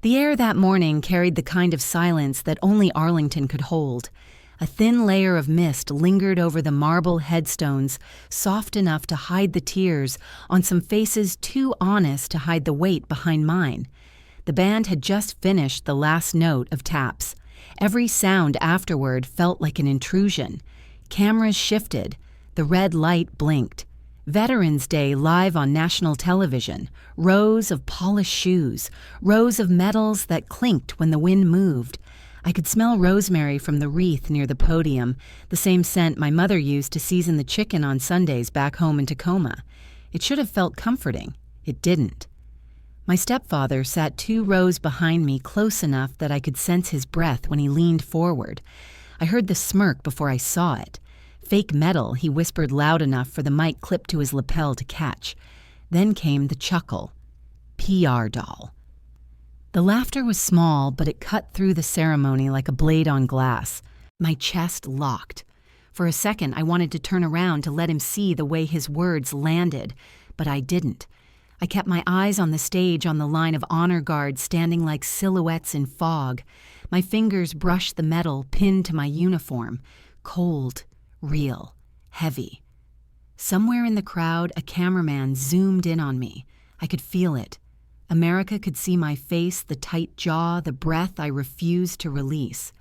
The air that morning carried the kind of silence that only Arlington could hold. A thin layer of mist lingered over the marble headstones, soft enough to hide the tears on some faces too honest to hide the weight behind mine. The band had just finished the last note of taps. Every sound afterward felt like an intrusion. Cameras shifted. The red light blinked. Veterans Day live on national television. Rows of polished shoes. Rows of medals that clinked when the wind moved. I could smell rosemary from the wreath near the podium, the same scent my mother used to season the chicken on Sundays back home in Tacoma. It should have felt comforting. It didn't. My stepfather sat 2 rows behind me, close enough that I could sense his breath when he leaned forward. I heard the smirk before I saw it. Fake metal, he whispered loud enough for the mic clipped to his lapel to catch. Then came the chuckle. PR doll. The laughter was small, but it cut through the ceremony like a blade on glass. My chest locked. For a second, I wanted to turn around to let him see the way his words landed, but I didn't. I kept my eyes on the stage on the line of honor guards standing like silhouettes in fog. My fingers brushed the metal pinned to my uniform. Cold, real, heavy. Somewhere in the crowd, a cameraman zoomed in on me. I could feel it. America could see my face, the tight jaw, the breath I refused to release.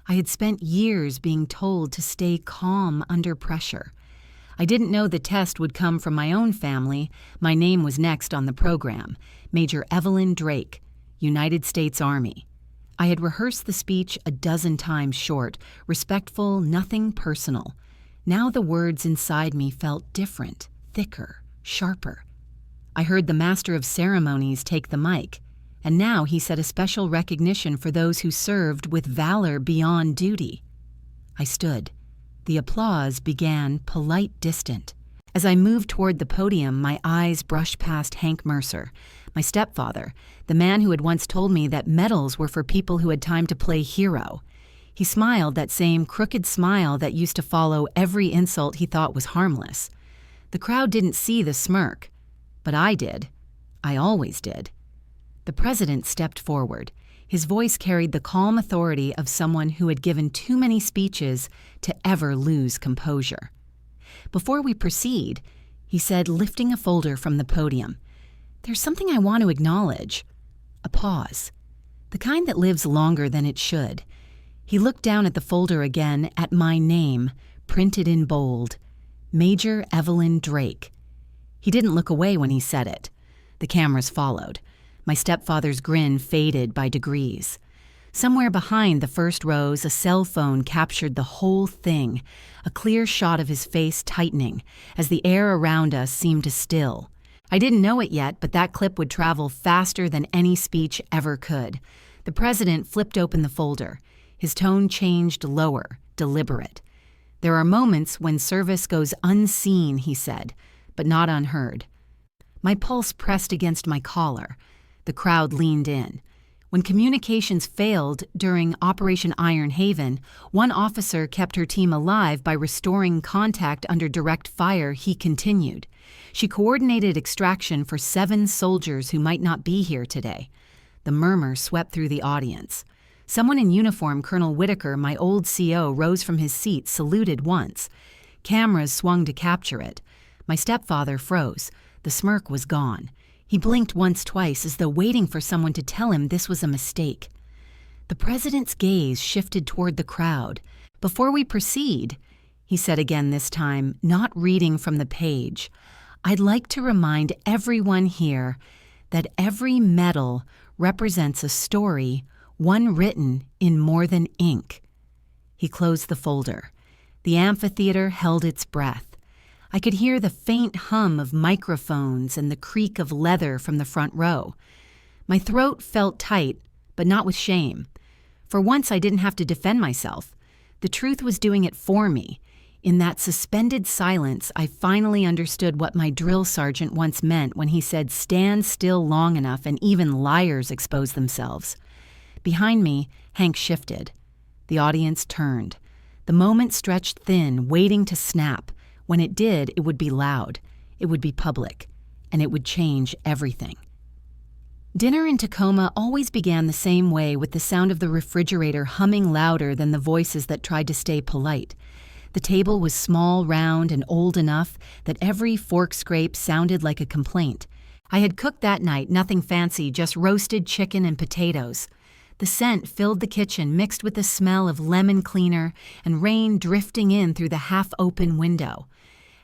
I had spent years being told to stay calm under pressure. I didn't know the test would come from my own family. My name was next on the program, Major Evelyn Drake, United States Army. I had rehearsed the speech a dozen times short, respectful, nothing personal. Now the words inside me felt different, thicker, sharper. I heard the master of ceremonies take the mic, and now he said a special recognition for those who served with valor beyond duty. I stood. The applause began polite, distant. As I moved toward the podium, my eyes brushed past Hank Mercer, my stepfather, the man who had once told me that medals were for people who had time to play hero. He smiled that same crooked smile that used to follow every insult he thought was harmless. The crowd didn't see the smirk, but I did. I always did. The president stepped forward. His voice carried the calm authority of someone who had given too many speeches to ever lose composure. Before we proceed, he said, lifting a folder from the podium, "There's something I want to acknowledge." A pause. The kind that lives longer than it should. He looked down at the folder again, at my name, printed in bold. Major Evelyn Drake. He didn't look away when he said it. The cameras followed. My stepfather's grin faded by degrees. Somewhere behind the first rows, a cell phone captured the whole thing, a clear shot of his face tightening, as the air around us seemed to still. I didn't know it yet, but that clip would travel faster than any speech ever could. The president flipped open the folder. His tone changed lower, deliberate. "There are moments when service goes unseen," he said, but not unheard. My pulse pressed against my collar. The crowd leaned in. When communications failed during Operation Iron Haven, one officer kept her team alive by restoring contact under direct fire, he continued. She coordinated extraction for 7 soldiers who might not be here today. The murmur swept through the audience. Someone in uniform, Colonel Whitaker, my old CO, rose from his seat, saluted once. Cameras swung to capture it. My stepfather froze. The smirk was gone. He blinked once, twice, as though waiting for someone to tell him this was a mistake. The president's gaze shifted toward the crowd. "Before we proceed," he said again this time, not reading from the page, "I'd like to remind everyone here that every medal represents a story, one written in more than ink." He closed the folder. The amphitheater held its breath. I could hear the faint hum of microphones and the creak of leather from the front row. My throat felt tight, but not with shame. For once, I didn't have to defend myself. The truth was doing it for me. In that suspended silence, I finally understood what my drill sergeant once meant when he said, "Stand still long enough and even liars expose themselves." Behind me, Hank shifted. The audience turned. The moment stretched thin, waiting to snap. When it did, it would be loud, it would be public, and it would change everything. Dinner in Tacoma always began the same way, with the sound of the refrigerator humming louder than the voices that tried to stay polite. The table was small, round, and old enough that every fork scrape sounded like a complaint. I had cooked that night nothing fancy, just roasted chicken and potatoes. The scent filled the kitchen, mixed with the smell of lemon cleaner and rain drifting in through the half-open window.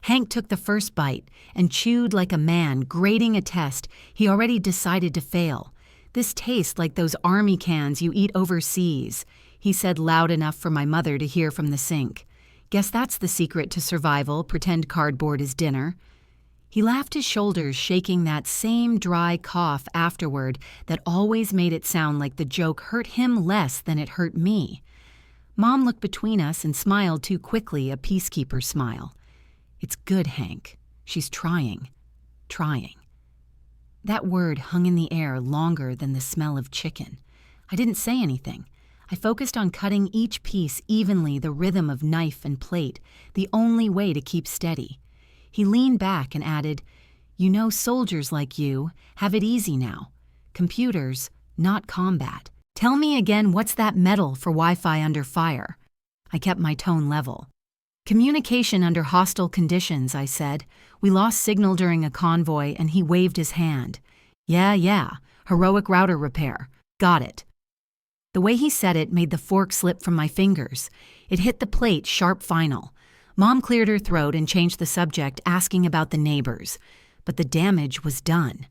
Hank took the first bite and chewed like a man, grading a test he already decided to fail. "This tastes like those army cans you eat overseas," he said loud enough for my mother to hear from the sink. "Guess that's the secret to survival, pretend cardboard is dinner." He laughed his shoulders, shaking that same dry cough afterward that always made it sound like the joke hurt him less than it hurt me. Mom looked between us and smiled too quickly, a peacekeeper smile. "It's good, Hank. She's trying. Trying." That word hung in the air longer than the smell of chicken. I didn't say anything. I focused on cutting each piece evenly, the rhythm of knife and plate, the only way to keep steady. He leaned back and added, "You know, soldiers like you have it easy now. Computers, not combat. Tell me again, what's that medal for Wi-Fi under fire?" I kept my tone level. "Communication under hostile conditions," I said. "We lost signal during a convoy," and he waved his hand. Yeah, heroic router repair. Got it." The way he said it made the fork slip from my fingers. It hit the plate sharp final. Mom cleared her throat and changed the subject, asking about the neighbors. But the damage was done.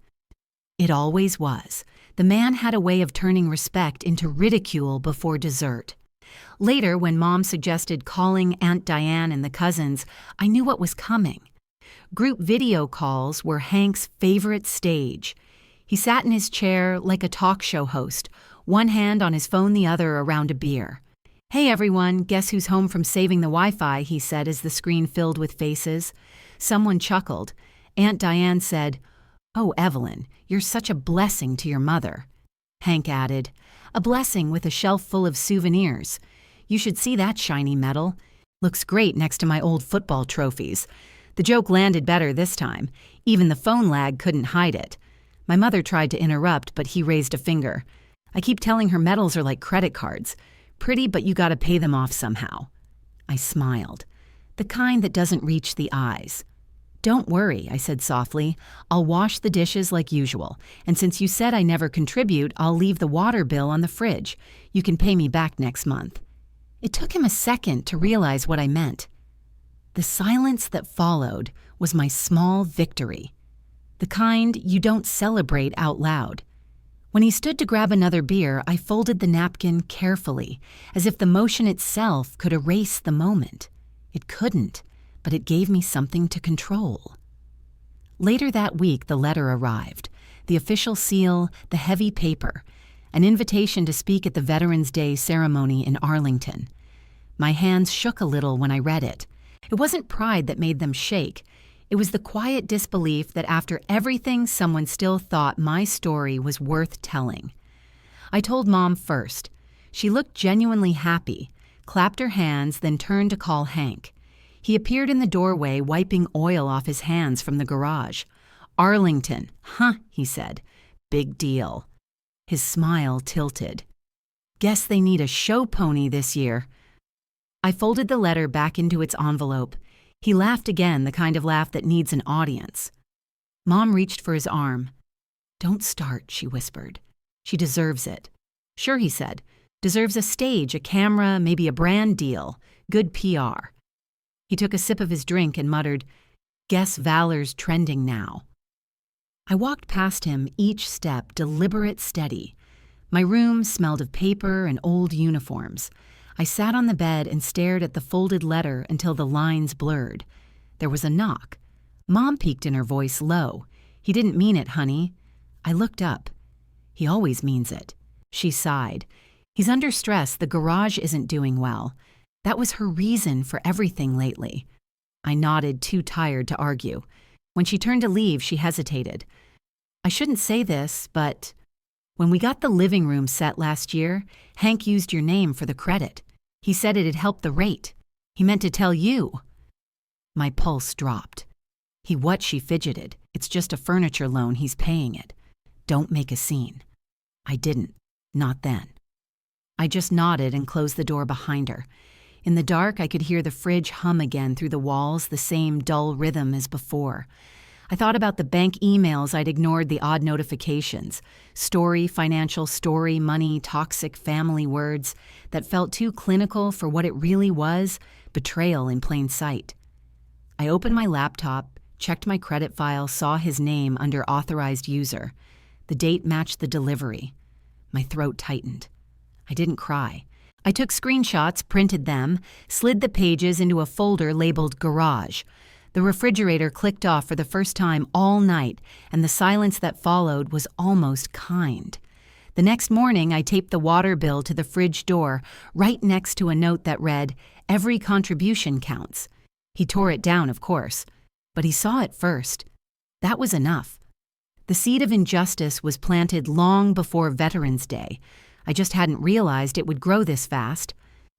It always was. The man had a way of turning respect into ridicule before dessert. Later, when Mom suggested calling Aunt Diane and the cousins, I knew what was coming. Group video calls were Hank's favorite stage. He sat in his chair like a talk show host, one hand on his phone, the other around a beer. "Hey everyone, guess who's home from saving the Wi-Fi," he said as the screen filled with faces. Someone chuckled. Aunt Diane said, "Oh, Evelyn, you're such a blessing to your mother." Hank added, "A blessing with a shelf full of souvenirs. You should see that shiny medal. Looks great next to my old football trophies." The joke landed better this time. Even the phone lag couldn't hide it. My mother tried to interrupt, but he raised a finger. "I keep telling her medals are like credit cards. Pretty, but you gotta pay them off somehow." I smiled. The kind that doesn't reach the eyes. "Don't worry," I said softly. "I'll wash the dishes like usual. And since you said I never contribute, I'll leave the water bill on the fridge. You can pay me back next month." It took him a second to realize what I meant. The silence that followed was my small victory. The kind you don't celebrate out loud. When he stood to grab another beer, I folded the napkin carefully, as if the motion itself could erase the moment. It couldn't, but it gave me something to control. Later that week, the letter arrived. The official seal, the heavy paper, an invitation to speak at the Veterans Day ceremony in Arlington. My hands shook a little when I read it. It wasn't pride that made them shake. It was the quiet disbelief that after everything, someone still thought my story was worth telling. I told Mom first. She looked genuinely happy, clapped her hands, then turned to call Hank. He appeared in the doorway, wiping oil off his hands from the garage. "Arlington, huh," he said. "Big deal." His smile tilted. "Guess they need a show pony this year." I folded the letter back into its envelope. He laughed again, the kind of laugh that needs an audience. Mom reached for his arm. "Don't start," she whispered. "She deserves it." "Sure," he said. "Deserves a stage, a camera, maybe a brand deal. Good PR." He took a sip of his drink and muttered, "Guess Valor's trending now." I walked past him, each step deliberate, steady. My room smelled of paper and old uniforms. I sat on the bed and stared at the folded letter until the lines blurred. There was a knock. Mom peeked in her voice low. "He didn't mean it, honey." I looked up. "He always means it." She sighed. "He's under stress. The garage isn't doing well." That was her reason for everything lately. I nodded, too tired to argue. When she turned to leave, she hesitated. "I shouldn't say this, but when we got the living room set last year, Hank used your name for the credit. He said it'd help the rate. He meant to tell you." My pulse dropped. What? She fidgeted. "It's just a furniture loan. He's paying it." Don't make a scene. I didn't. Not then. I just nodded and closed the door behind her. In the dark, I could hear the fridge hum again through the walls, the same dull rhythm as before. I thought about the bank emails I'd ignored, the odd notifications. Story, financial story, money, toxic family words that felt too clinical for what it really was, betrayal in plain sight. I opened my laptop, checked my credit file, saw his name under authorized user. The date matched the delivery. My throat tightened. I didn't cry. I took screenshots, printed them, slid the pages into a folder labeled Garage. The refrigerator clicked off for the first time all night, and the silence that followed was almost kind. The next morning, I taped the water bill to the fridge door, right next to a note that read, "Every contribution counts." He tore it down, of course, but he saw it first. That was enough. The seed of injustice was planted long before Veterans Day. I just hadn't realized it would grow this fast.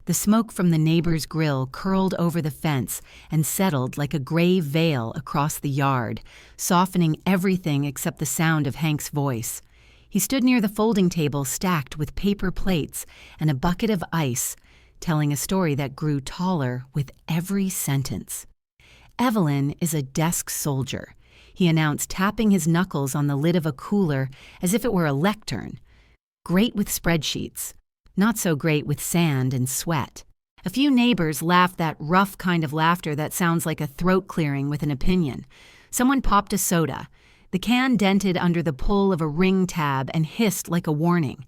The smoke from the neighbor's grill curled over the fence and settled like a gray veil across the yard, softening everything except the sound of Hank's voice. He stood near the folding table stacked with paper plates and a bucket of ice, telling a story that grew taller with every sentence. "Evelyn is a desk soldier," he announced, tapping his knuckles on the lid of a cooler as if it were a lectern. "Great with spreadsheets. Not so great with sand and sweat." A few neighbors laughed, that rough kind of laughter that sounds like a throat clearing with an opinion. Someone popped a soda. The can dented under the pull of a ring tab and hissed like a warning.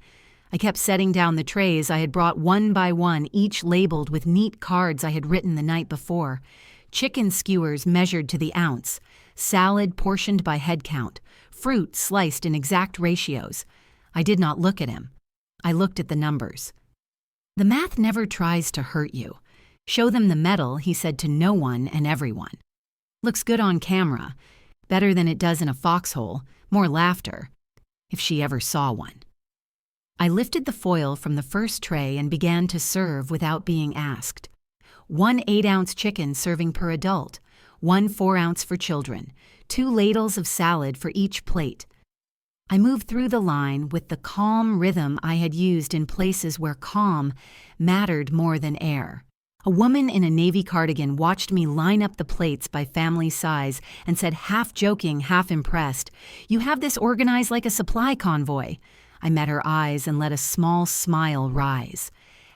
I kept setting down the trays I had brought one by one, each labeled with neat cards I had written the night before. Chicken skewers measured to the ounce, salad portioned by head count, fruit sliced in exact ratios. I did not look at him. I looked at the numbers. "The math never tries to hurt you. Show them the medal," he said to no one and everyone. "Looks good on camera. Better than it does in a foxhole. More laughter. If she ever saw one." I lifted the foil from the first tray and began to serve without being asked. 1 8-ounce chicken serving per adult, 1 4-ounce for children, 2 ladles of salad for each plate. I moved through the line with the calm rhythm I had used in places where calm mattered more than air. A woman in a navy cardigan watched me line up the plates by family size and said, half joking, half impressed, "You have this organized like a supply convoy." I met her eyes and let a small smile rise.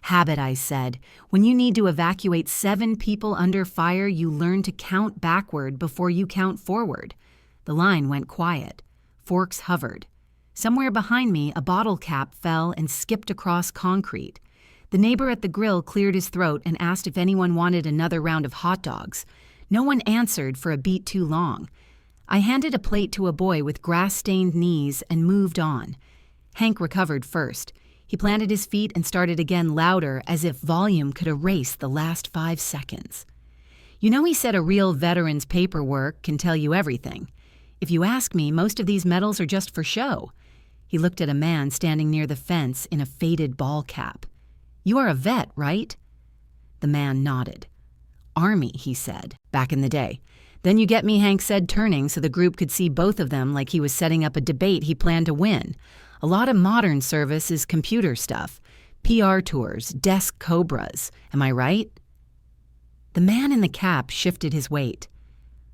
"Habit," I said. "When you need to evacuate 7 people under fire, you learn to count backward before you count forward." The line went quiet. Forks hovered. Somewhere behind me, a bottle cap fell and skipped across concrete. The neighbor at the grill cleared his throat and asked if anyone wanted another round of hot dogs. No one answered for a beat too long. I handed a plate to a boy with grass-stained knees and moved on. Hank recovered first. He planted his feet and started again, louder, as if volume could erase the last 5 seconds. "You know, he said a real veteran's paperwork can tell you everything. If you ask me, most of these medals are just for show." He looked at a man standing near the fence in a faded ball cap. "You are a vet, right?" The man nodded. "Army," he said, "back in the day." "Then you get me," Hank said, turning so the group could see both of them like he was setting up a debate he planned to win. "A lot of modern service is computer stuff. PR tours, desk cobras. Am I right?" The man in the cap shifted his weight.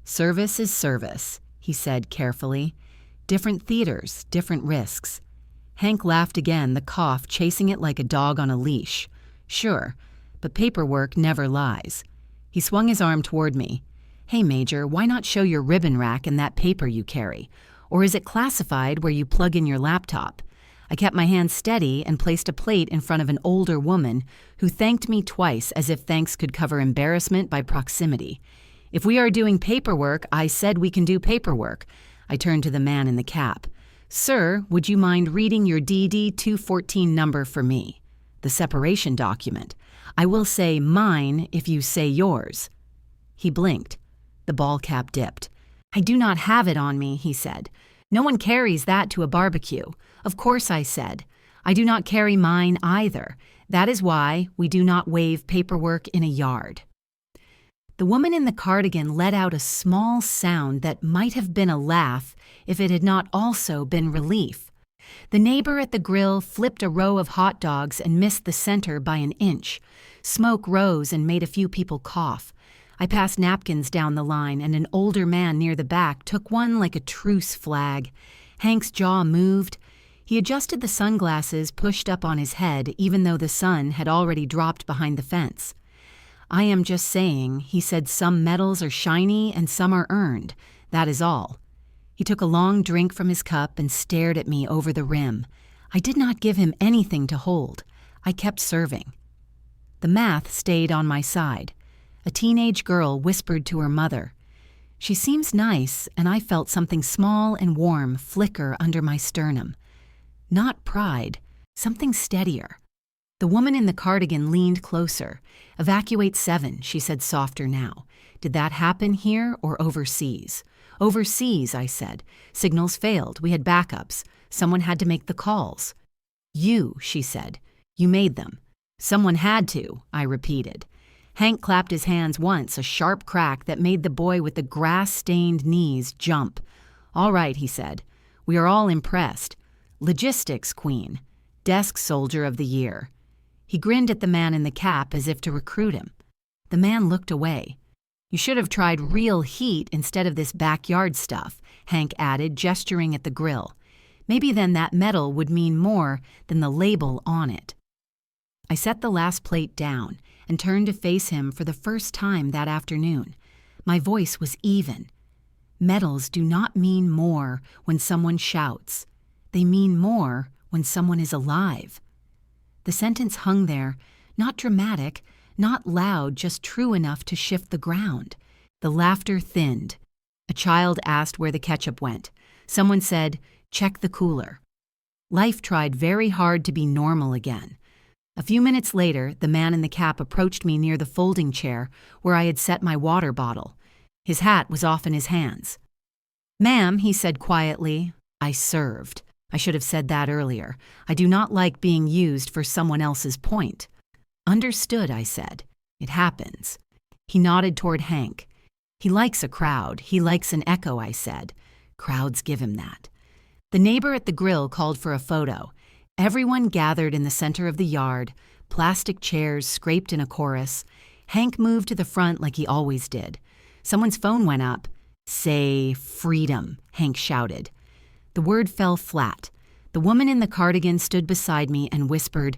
"Service is service," he said carefully. "Different theaters, different risks." Hank laughed again, the cough chasing it like a dog on a leash. "Sure, but paperwork never lies." He swung his arm toward me. "Hey, Major, why not show your ribbon rack and that paper you carry? Or is it classified where you plug in your laptop?" I kept my hand steady and placed a plate in front of an older woman who thanked me twice, as if thanks could cover embarrassment by proximity. "If we are doing paperwork, I said we can do paperwork." I turned to the man in the cap. "Sir, would you mind reading your DD 214 number for me? The separation document. I will say mine if you say yours." He blinked. The ball cap dipped. "I do not have it on me," he said. "No one carries that to a barbecue." "Of course," I said. "I do not carry mine either. That is why we do not waive paperwork in a yard." The woman in the cardigan let out a small sound that might have been a laugh if it had not also been relief. The neighbor at the grill flipped a row of hot dogs and missed the center by an inch. Smoke rose and made a few people cough. I passed napkins down the line, and an older man near the back took one like a truce flag. Hank's jaw moved. He adjusted the sunglasses pushed up on his head, even though the sun had already dropped behind the fence. "I am just saying," he said, "some medals are shiny and some are earned. That is all." He took a long drink from his cup and stared at me over the rim. I did not give him anything to hold. I kept serving. The math stayed on my side. A teenage girl whispered to her mother. She seems nice, and I felt something small and warm flicker under my sternum. Not pride, something steadier. The woman in the cardigan leaned closer. "Evacuate 7, she said softer now. "Did that happen here or overseas?" "Overseas," I said. "Signals failed. We had backups. Someone had to make the calls." "You," she said. "You made them." "Someone had to," I repeated. Hank clapped his hands once, a sharp crack that made the boy with the grass-stained knees jump. "All right," he said. "We are all impressed. Logistics queen. Desk soldier of the year." He grinned at the man in the cap as if to recruit him. The man looked away. "You should have tried real heat instead of this backyard stuff," Hank added, gesturing at the grill. "Maybe then that medal would mean more than the label on it." I set the last plate down and turned to face him for the first time that afternoon. My voice was even. Medals do not mean more when someone shouts. They mean more when someone is alive. The sentence hung there, not dramatic, not loud, just true enough to shift the ground. The laughter thinned. A child asked where the ketchup went. Someone said, "Check the cooler." Life tried very hard to be normal again. A few minutes later, the man in the cap approached me near the folding chair where I had set my water bottle. His hat was off in his hands. "Ma'am," he said quietly. I served. I should have said that earlier. I do not like being used for someone else's point. "Understood," I said. "It happens." He nodded toward Hank. "He likes a crowd. He likes an echo," I said. Crowds give him that. The neighbor at the grill called for a photo. Everyone gathered in the center of the yard, plastic chairs scraped in a chorus. Hank moved to the front like he always did. Someone's phone went up. "Say freedom," Hank shouted. The word fell flat. The woman in the cardigan stood beside me and whispered,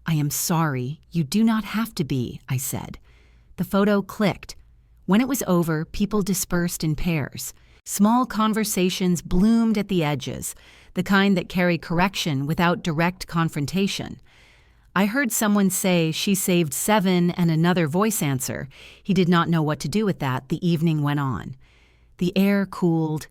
"I am sorry, you do not have to be," I said. The photo clicked. When it was over, people dispersed in pairs. Small conversations bloomed at the edges, the kind that carry correction without direct confrontation. I heard someone say she saved 7 and another voice answer. He did not know what to do with that. The evening went on. The air cooled.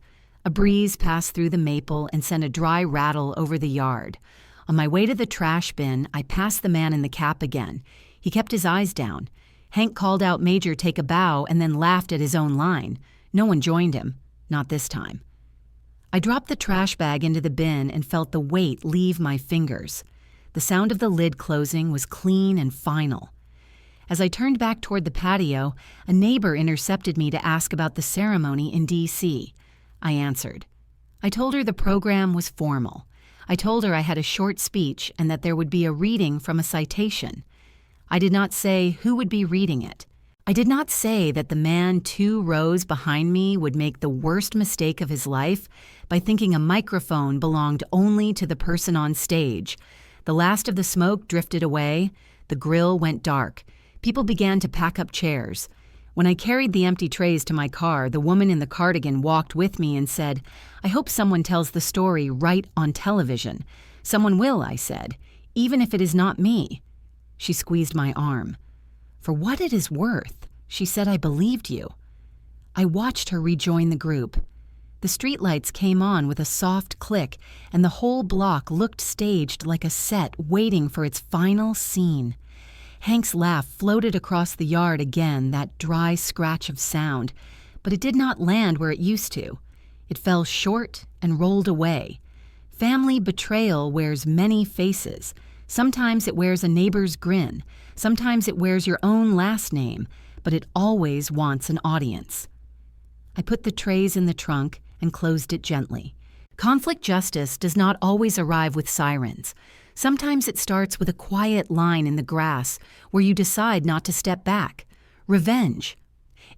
A breeze passed through the maple and sent a dry rattle over the yard. On my way to the trash bin, I passed the man in the cap again. He kept his eyes down. Hank called out "Major, take a bow," and then laughed at his own line. No one joined him. Not this time. I dropped the trash bag into the bin and felt the weight leave my fingers. The sound of the lid closing was clean and final. As I turned back toward the patio, a neighbor intercepted me to ask about the ceremony in D.C. I answered. I told her the program was formal. I told her I had a short speech and that there would be a reading from a citation. I did not say who would be reading it. I did not say that the man 2 rows behind me would make the worst mistake of his life by thinking a microphone belonged only to the person on stage. The last of the smoke drifted away. The grill went dark. People began to pack up chairs. When I carried the empty trays to my car, the woman in the cardigan walked with me and said, "I hope someone tells the story right on television." "Someone will," I said, "even if it is not me." She squeezed my arm. "For what it is worth," she said, "I believed you." I watched her rejoin the group. The streetlights came on with a soft click, and the whole block looked staged like a set waiting for its final scene. Hank's laugh floated across the yard again, that dry scratch of sound, but it did not land where it used to. It fell short and rolled away. Family betrayal wears many faces. Sometimes it wears a neighbor's grin. Sometimes it wears your own last name. but it always wants an audience. I put the trays in the trunk and closed it gently. Conflict justice does not always arrive with sirens. Sometimes it starts with a quiet line in the grass where you decide not to step back. Revenge.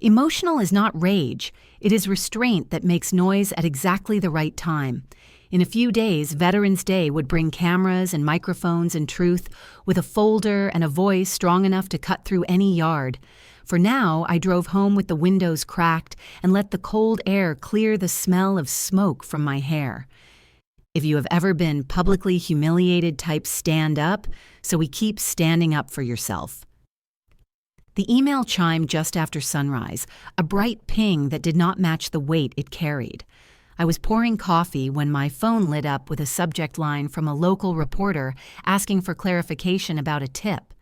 Emotional is not rage. It is restraint that makes noise at exactly the right time. In a few days, Veterans Day would bring cameras and microphones and truth with a folder and a voice strong enough to cut through any yard. For now, I drove home with the windows cracked and let the cold air clear the smell of smoke from my hair. If you have ever been publicly humiliated, type stand up, so we keep standing up for yourself. The email chimed just after sunrise, a bright ping that did not match the weight it carried. I was pouring coffee when my phone lit up with a subject line from a local reporter asking for clarification about a tip.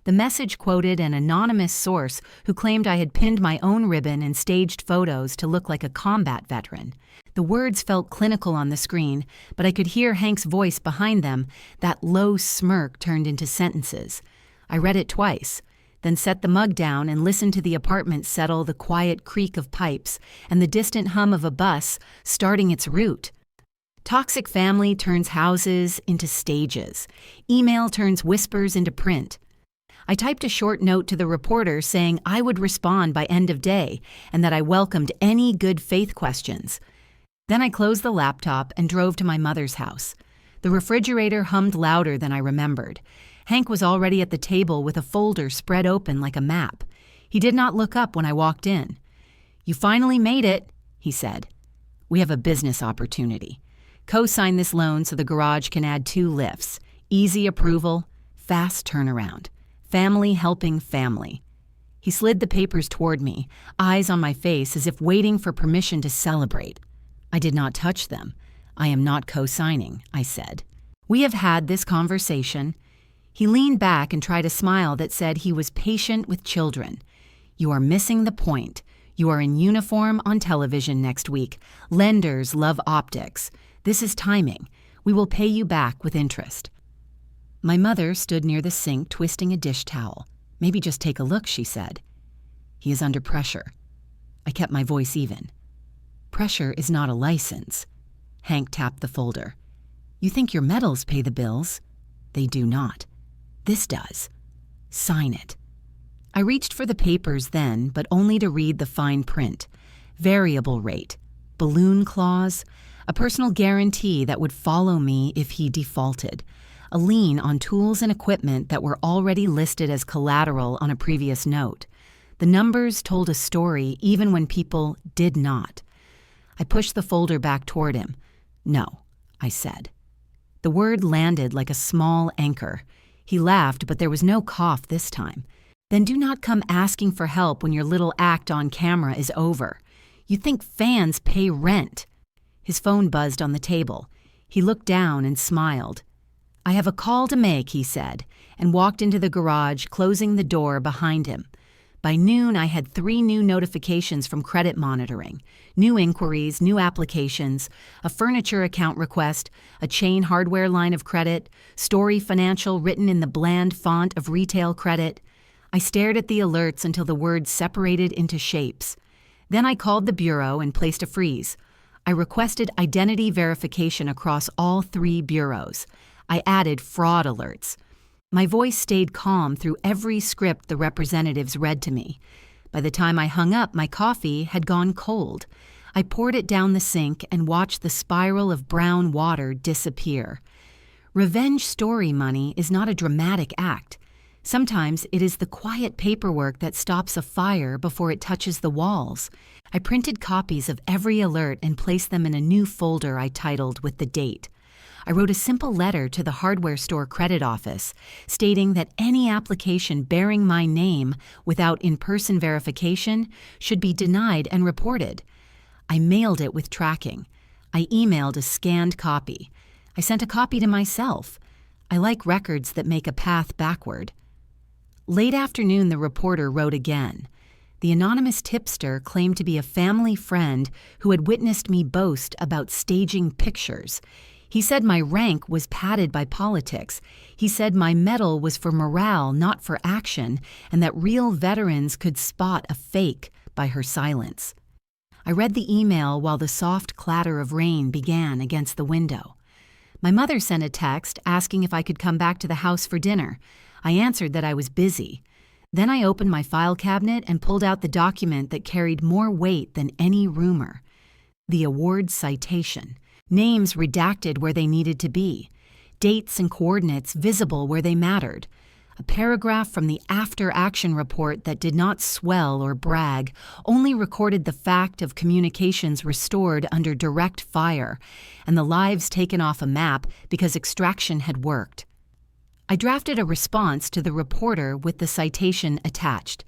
The message quoted an anonymous source who claimed I had pinned my own ribbon and staged photos to look like a combat veteran. The words felt clinical on the screen, but I could hear Hank's voice behind them, that low smirk turned into sentences. I read it twice, then set the mug down and listened to the apartment settle the quiet creak of pipes and the distant hum of a bus starting its route. Toxic family turns houses into stages. Email turns whispers into print. I typed a short note to the reporter saying I would respond by end of day and that I welcomed any good faith questions. Then I closed the laptop and drove to my mother's house. The refrigerator hummed louder than I remembered. Hank was already at the table with a folder spread open like a map. He did not look up when I walked in. "You finally made it," he said. "We have a business opportunity. Co-sign this loan so the garage can add 2 lifts. Easy approval, fast turnaround. Family helping family." He slid the papers toward me, eyes on my face as if waiting for permission to celebrate. I did not touch them. "I am not co-signing," I said. "We have had this conversation." He leaned back and tried a smile that said he was patient with children. "You are missing the point. You are in uniform on television next week. Lenders love optics. This is timing. We will pay you back with interest." My mother stood near the sink twisting a dish towel. "Maybe just take a look," she said. "He is under pressure." I kept my voice even. "Pressure is not a license." Hank tapped the folder. "You think your medals pay the bills? They do not. This does. Sign it." I reached for the papers then, but only to read the fine print. Variable rate, balloon clause, a personal guarantee that would follow me if he defaulted, a lien on tools and equipment that were already listed as collateral on a previous note. The numbers told a story even when people did not. I pushed the folder back toward him. "No," I said. The word landed like a small anchor. He laughed, but there was no cough this time. "Then do not come asking for help when your little act on camera is over. You think fans pay rent." His phone buzzed on the table. He looked down and smiled. "I have a call to make," he said, and walked into the garage, closing the door behind him. By noon, I had 3 new notifications from credit monitoring, new inquiries, new applications, a furniture account request, a chain hardware line of credit, Story Financial written in the bland font of retail credit. I stared at the alerts until the words separated into shapes. Then I called the bureau and placed a freeze. I requested identity verification across all 3 bureaus. I added fraud alerts. My voice stayed calm through every script the representatives read to me. By the time I hung up, my coffee had gone cold. I poured it down the sink and watched the spiral of brown water disappear. Revenge story money is not a dramatic act. Sometimes it is the quiet paperwork that stops a fire before it touches the walls. I printed copies of every alert and placed them in a new folder I titled with the date. I wrote a simple letter to the hardware store credit office stating that any application bearing my name without in-person verification should be denied and reported. I mailed it with tracking. I emailed a scanned copy. I sent a copy to myself. I like records that make a path backward. Late afternoon, the reporter wrote again. The anonymous tipster claimed to be a family friend who had witnessed me boast about staging pictures. He said my rank was padded by politics. He said my medal was for morale, not for action, and that real veterans could spot a fake by her silence. I read the email while the soft clatter of rain began against the window. My mother sent a text asking if I could come back to the house for dinner. I answered that I was busy. Then I opened my file cabinet and pulled out the document that carried more weight than any rumor. The award citation. Names redacted where they needed to be. Dates and coordinates visible where they mattered. A paragraph from the after-action report that did not swell or brag, only recorded the fact of communications restored under direct fire, and the lives taken off a map because extraction had worked. I drafted a response to the reporter with the citation attached.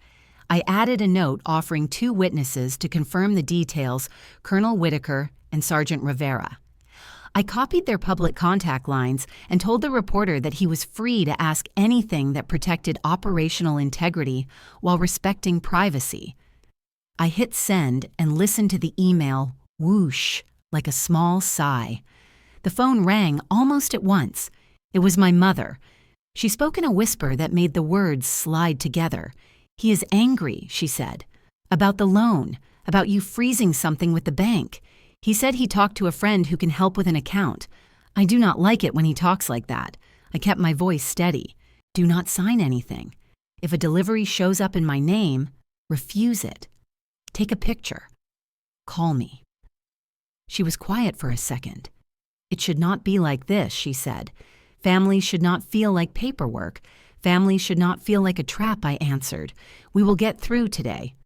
I added a note offering 2 witnesses to confirm the details, Colonel Whitaker and Sergeant Rivera. I copied their public contact lines and told the reporter that he was free to ask anything that protected operational integrity while respecting privacy. I hit send and listened to the email whoosh like a small sigh. The phone rang almost at once. It was my mother. She spoke in a whisper that made the words slide together. "He is angry," she said. "About the loan, about you freezing something with the bank. He said he talked to a friend who can help with an account. I do not like it when he talks like that." I kept my voice steady. "Do not sign anything. If a delivery shows up in my name, refuse it. Take a picture. Call me." She was quiet for a second. "It should not be like this," she said. "Families should not feel like paperwork. Families should not feel like a trap," I answered. "We will get through today."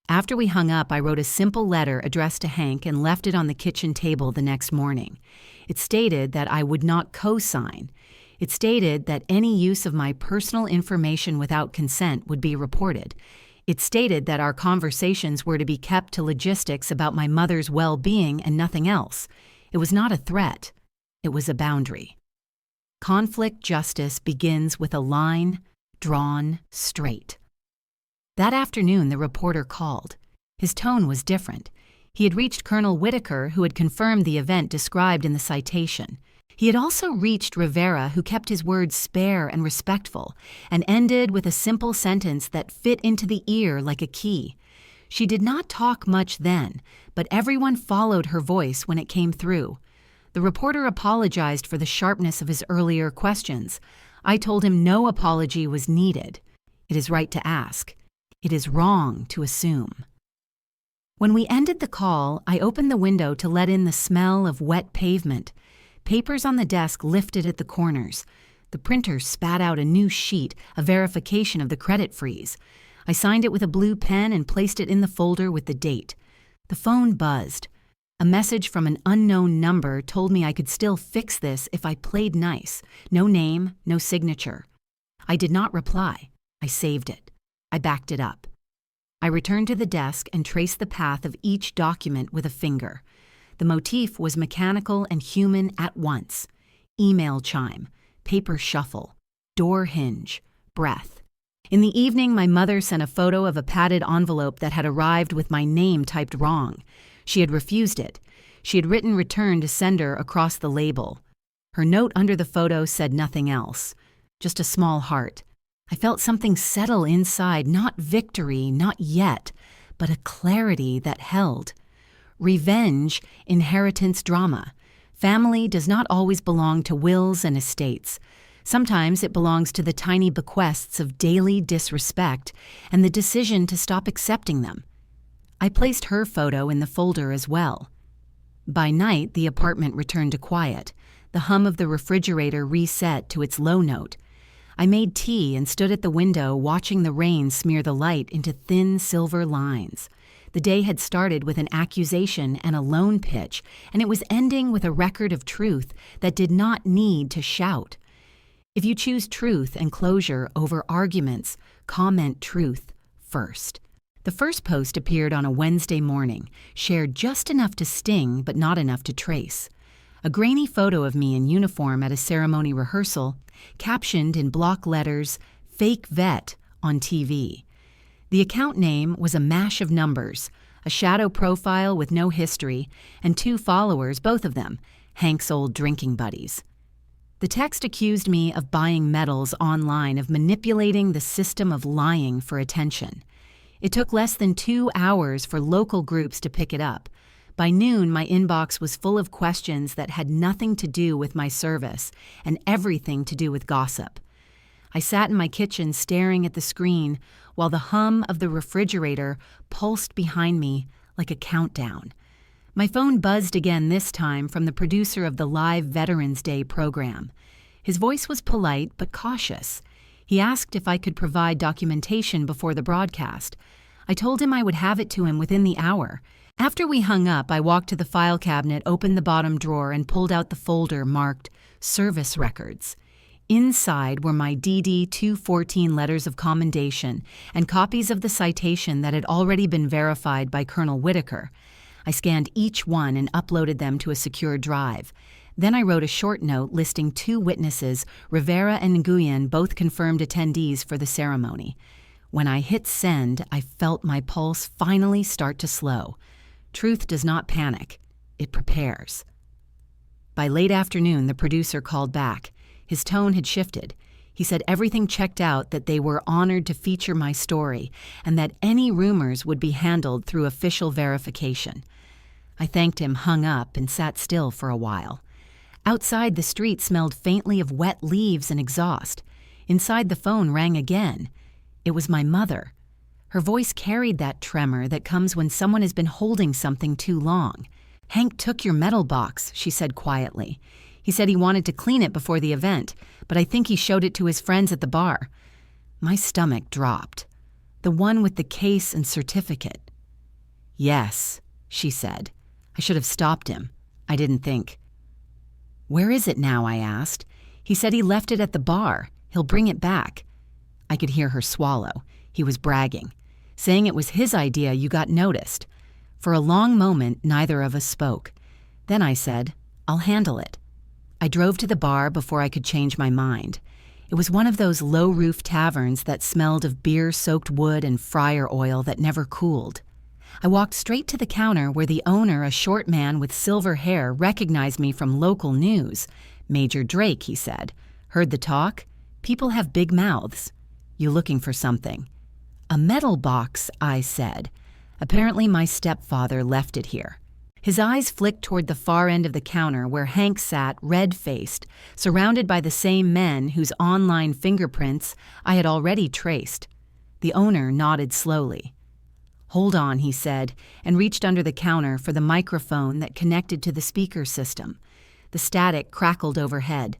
After we hung up, I wrote a simple letter addressed to Hank and left it on the kitchen table the next morning. It stated that I would not co-sign. It stated that any use of my personal information without consent would be reported. It stated that our conversations were to be kept to logistics about my mother's well-being and nothing else. It was not a threat. It was a boundary. Conflict justice begins with a line drawn straight. That afternoon, the reporter called. His tone was different. He had reached Colonel Whitaker, who had confirmed the event described in the citation. He had also reached Rivera, who kept his words spare and respectful, and ended with a simple sentence that fit into the ear like a key. She did not talk much then, but everyone followed her voice when it came through. The reporter apologized for the sharpness of his earlier questions. I told him no apology was needed. It is right to ask. It is wrong to assume. When we ended the call, I opened the window to let in the smell of wet pavement. Papers on the desk lifted at the corners. The printer spat out a new sheet, a verification of the credit freeze. I signed it with a blue pen and placed it in the folder with the date. The phone buzzed. A message from an unknown number told me I could still fix this if I played nice. No name, no signature. I did not reply. I saved it. I backed it up. I returned to the desk and traced the path of each document with a finger. The motif was mechanical and human at once. Email chime, paper shuffle, door hinge, breath. In the evening, my mother sent a photo of a padded envelope that had arrived with my name typed wrong. She had refused it. She had written return to sender across the label. Her note under the photo said nothing else, just a small heart. I felt something settle inside, not victory, not yet, but a clarity that held. Revenge, inheritance drama. Family does not always belong to wills and estates. Sometimes it belongs to the tiny bequests of daily disrespect and the decision to stop accepting them. I placed her photo in the folder as well. By night, the apartment returned to quiet. The hum of the refrigerator reset to its low note. I made tea and stood at the window watching the rain smear the light into thin silver lines. The day had started with an accusation and a lone pitch, and it was ending with a record of truth that did not need to shout. If you choose truth and closure over arguments, comment truth first. The first post appeared on a Wednesday morning, shared just enough to sting but not enough to trace. A grainy photo of me in uniform at a ceremony rehearsal, captioned in block letters, "Fake Vet" on TV. The account name was a mash of numbers, a shadow profile with no history, and 2 followers, both of them, Hank's old drinking buddies. The text accused me of buying medals online, of manipulating the system, of lying for attention. It took less than 2 hours for local groups to pick it up. By noon, my inbox was full of questions that had nothing to do with my service and everything to do with gossip. I sat in my kitchen staring at the screen while the hum of the refrigerator pulsed behind me like a countdown. My phone buzzed again, this time from the producer of the live Veterans Day program. His voice was polite but cautious. He asked if I could provide documentation before the broadcast. I told him I would have it to him within the hour. After we hung up, I walked to the file cabinet, opened the bottom drawer, and pulled out the folder marked Service Records. Inside were my DD 214 letters of commendation and copies of the citation that had already been verified by Colonel Whitaker. I scanned each one and uploaded them to a secure drive. Then I wrote a short note listing 2 witnesses, Rivera and Nguyen, both confirmed attendees for the ceremony. When I hit send, I felt my pulse finally start to slow. Truth does not panic. It prepares. By late afternoon, the producer called back. His tone had shifted. He said everything checked out, that they were honored to feature my story, and that any rumors would be handled through official verification. I thanked him, hung up, and sat still for a while. Outside, the street smelled faintly of wet leaves and exhaust. Inside, the phone rang again. It was my mother. Her voice carried that tremor that comes when someone has been holding something too long. "Hank took your medal box," she said quietly. "He said he wanted to clean it before the event, but I think he showed it to his friends at the bar." My stomach dropped. "The one with the case and certificate?" "Yes," she said. I should have stopped him. I didn't think. "Where is it now?" I asked. "He said he left it at the bar. He'll bring it back." I could hear her swallow. He was bragging, saying it was his idea you got noticed. For a long moment, neither of us spoke. Then I said, "I'll handle it." I drove to the bar before I could change my mind. It was one of those low-roof taverns that smelled of beer-soaked wood and fryer oil that never cooled. I walked straight to the counter where the owner, a short man with silver hair, recognized me from local news. "Major Drake," he said. "Heard the talk? People have big mouths. You looking for something?" "A medal box," I said. Apparently my stepfather left it here. His eyes flicked toward the far end of the counter where Hank sat, red-faced, surrounded by the same men whose online fingerprints I had already traced. The owner nodded slowly. "Hold on," he said, and reached under the counter for the microphone that connected to the speaker system. The static crackled overhead.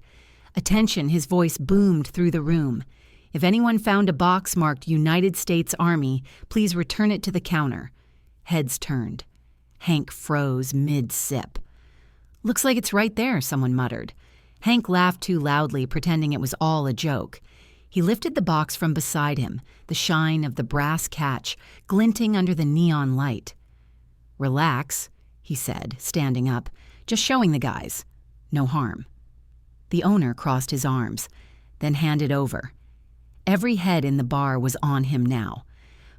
"Attention," his voice boomed through the room. "If anyone found a box marked United States Army, please return it to the counter." Heads turned. Hank froze mid-sip. "Looks like it's right there," someone muttered. Hank laughed too loudly, pretending it was all a joke. He lifted the box from beside him, the shine of the brass catch glinting under the neon light. "Relax," he said, standing up. "Just showing the guys. No harm." The owner crossed his arms, then handed over. Every head in the bar was on him now.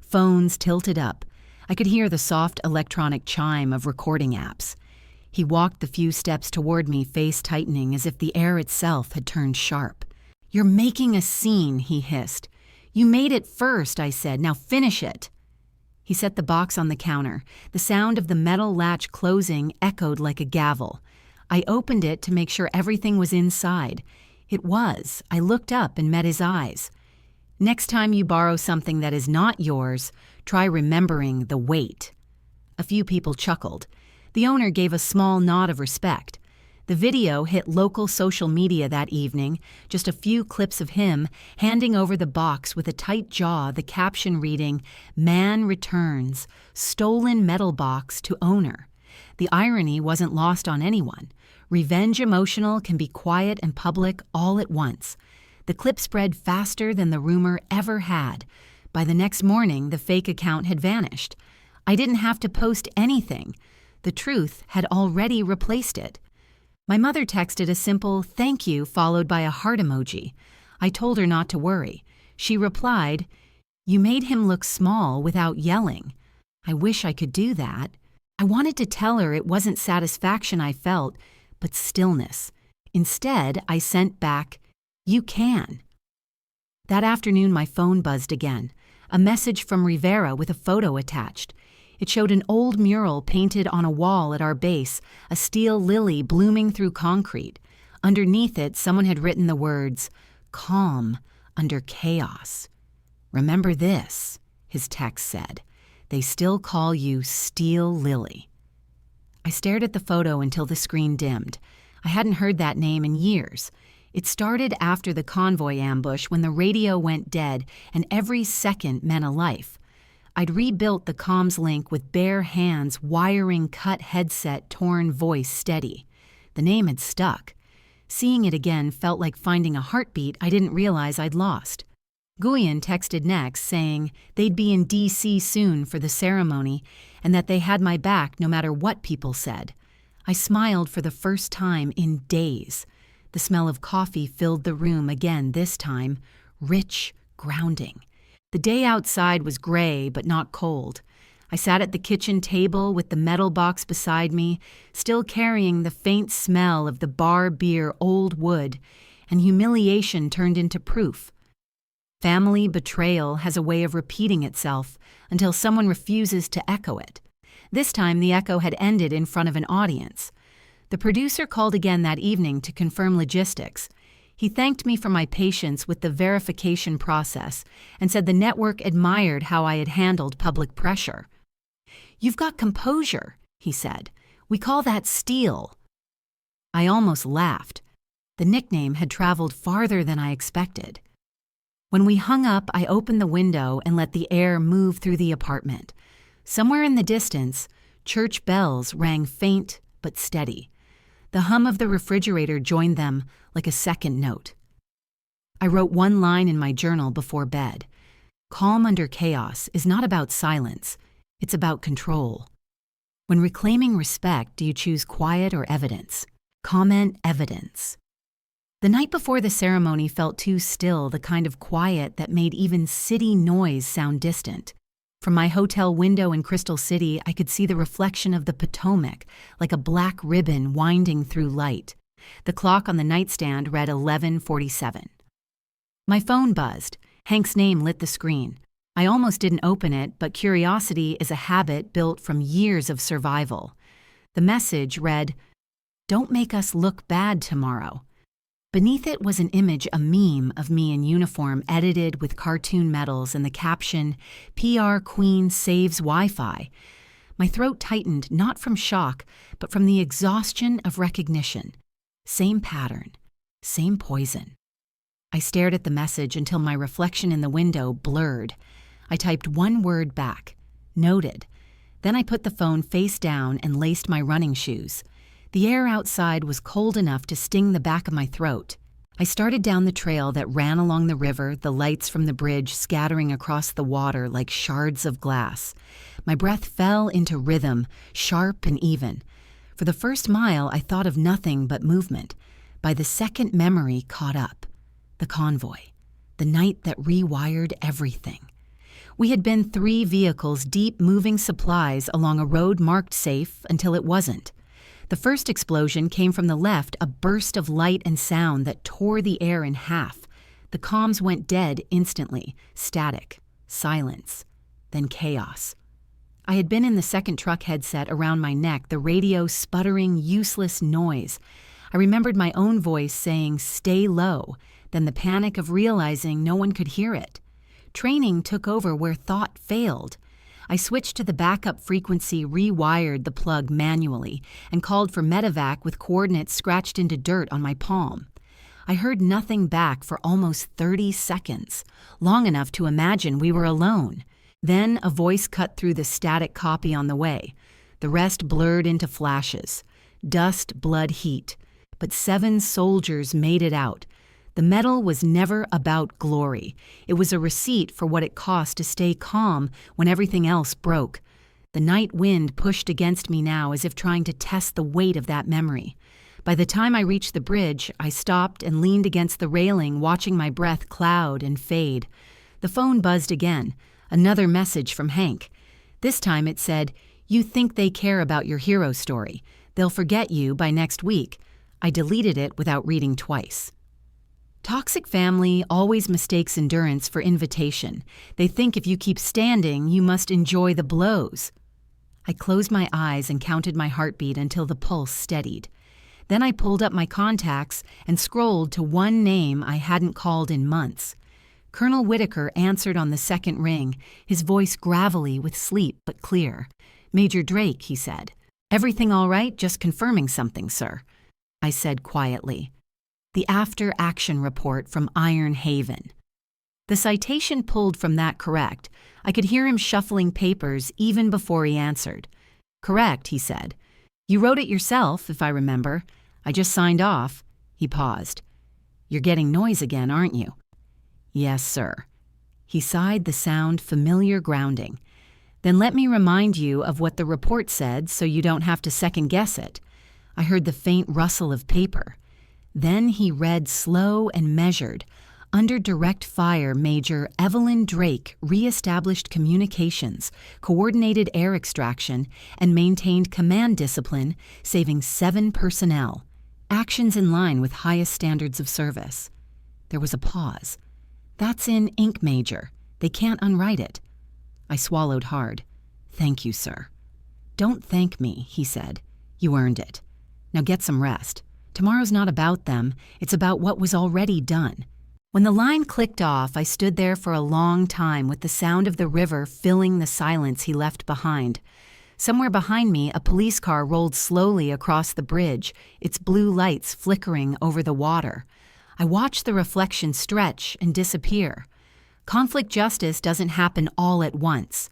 Phones tilted up. I could hear the soft electronic chime of recording apps. He walked the few steps toward me, face tightening as if the air itself had turned sharp. "You're making a scene," he hissed. "You made it first," I said. "Now finish it." He set the box on the counter. The sound of the metal latch closing echoed like a gavel. I opened it to make sure everything was inside. It was. I looked up and met his eyes. "Next time you borrow something that is not yours, try remembering the weight." A few people chuckled. The owner gave a small nod of respect. The video hit local social media that evening, just a few clips of him handing over the box with a tight jaw, the caption reading, "Man returns, stolen metal box to owner." The irony wasn't lost on anyone. Revenge emotional can be quiet and public all at once. The clip spread faster than the rumor ever had. By the next morning, the fake account had vanished. I didn't have to post anything. The truth had already replaced it. My mother texted a simple "thank you" followed by a heart emoji. I told her not to worry. She replied, "You made him look small without yelling." I wish I could do that. I wanted to tell her it wasn't satisfaction I felt, but stillness. Instead, I sent back, "You can." That afternoon, my phone buzzed again. A message from Rivera with a photo attached. It showed an old mural painted on a wall at our base, a steel lily blooming through concrete. Underneath it, someone had written the words, "Calm under chaos." "Remember this," his text said. "They still call you Steel Lily." I stared at the photo until the screen dimmed. I hadn't heard that name in years. It started after the convoy ambush when the radio went dead and every second meant a life. I'd rebuilt the comms link with bare hands, wiring cut headset, torn voice steady. The name had stuck. Seeing it again felt like finding a heartbeat I didn't realize I'd lost. Guyen texted next saying they'd be in D.C. soon for the ceremony and that they had my back no matter what people said. I smiled for the first time in days. The smell of coffee filled the room again this time, rich, grounding. The day outside was gray but not cold. I sat at the kitchen table with the metal box beside me, still carrying the faint smell of the bar beer old wood, and humiliation turned into proof. Family betrayal has a way of repeating itself until someone refuses to echo it. This time the echo had ended in front of an audience. The producer called again that evening to confirm logistics. He thanked me for my patience with the verification process and said the network admired how I had handled public pressure. "You've got composure," he said. "We call that steel." I almost laughed. The nickname had traveled farther than I expected. When we hung up, I opened the window and let the air move through the apartment. Somewhere in the distance, church bells rang faint but steady. The hum of the refrigerator joined them like a second note. I wrote one line in my journal before bed. Calm under chaos is not about silence. It's about control. When reclaiming respect, do you choose quiet or evidence? Comment evidence. The night before the ceremony felt too still, the kind of quiet that made even city noise sound distant. From my hotel window in Crystal City, I could see the reflection of the Potomac, like a black ribbon winding through light. The clock on the nightstand read 11:47. My phone buzzed. Hank's name lit the screen. I almost didn't open it, but curiosity is a habit built from years of survival. The message read, "Don't make us look bad tomorrow." Beneath it was an image, a meme of me in uniform edited with cartoon medals and the caption, "PR Queen saves Wi-Fi." My throat tightened, not from shock, but from the exhaustion of recognition. Same pattern, same poison. I stared at the message until my reflection in the window blurred. I typed one word back, "Noted." Then I put the phone face down and laced my running shoes. The air outside was cold enough to sting the back of my throat. I started down the trail that ran along the river, the lights from the bridge scattering across the water like shards of glass. My breath fell into rhythm, sharp and even. For the first mile, I thought of nothing but movement. By the second, memory caught up. The convoy. The night that rewired everything. We had been 3 vehicles deep moving supplies along a road marked safe until it wasn't. The first explosion came from the left, a burst of light and sound that tore the air in half. The comms went dead instantly, static, silence, then chaos. I had been in the second truck headset around my neck, the radio sputtering, useless noise. I remembered my own voice saying, "Stay low," then the panic of realizing no one could hear it. Training took over where thought failed. I switched to the backup frequency, rewired the plug manually, and called for medevac with coordinates scratched into dirt on my palm. I heard nothing back for almost 30 seconds, long enough to imagine we were alone. Then a voice cut through the static copy on the way. The rest blurred into flashes. Dust, blood, heat. But 7 soldiers made it out. The medal was never about glory. It was a receipt for what it cost to stay calm when everything else broke. The night wind pushed against me now as if trying to test the weight of that memory. By the time I reached the bridge, I stopped and leaned against the railing, watching my breath cloud and fade. The phone buzzed again. Another message from Hank. This time it said, "You think they care about your hero story. They'll forget you by next week. I deleted it without reading twice. Toxic family always mistakes endurance for invitation. They think if you keep standing, you must enjoy the blows. I closed my eyes and counted my heartbeat until the pulse steadied. Then I pulled up my contacts and scrolled to one name I hadn't called in months. Colonel Whitaker answered on the second ring, his voice gravelly with sleep but clear. "Major Drake," he said. "Everything all right? Just confirming something, sir," I said quietly. The after-action report from Iron Haven. The citation pulled from that correct. I could hear him shuffling papers even before he answered. "Correct," he said. "You wrote it yourself, if I remember. I just signed off." He paused. "You're getting noise again, aren't you?" "Yes, sir." He sighed, the sound familiar grounding. "Then let me remind you of what the report said so you don't have to second-guess it." I heard the faint rustle of paper. Then he read slow and measured. Under direct fire, Major Evelyn Drake re-established communications, coordinated air extraction, and maintained command discipline, saving 7 personnel. Actions in line with highest standards of service. There was a pause. "That's in ink, Major. They can't unwrite it." I swallowed hard. "Thank you, sir." "Don't thank me," he said. "You earned it. Now get some rest. Tomorrow's not about them. It's about what was already done." When the line clicked off, I stood there for a long time with the sound of the river filling the silence he left behind. Somewhere behind me, a police car rolled slowly across the bridge, its blue lights flickering over the water. I watched the reflection stretch and disappear. Conflict justice doesn't happen all at once.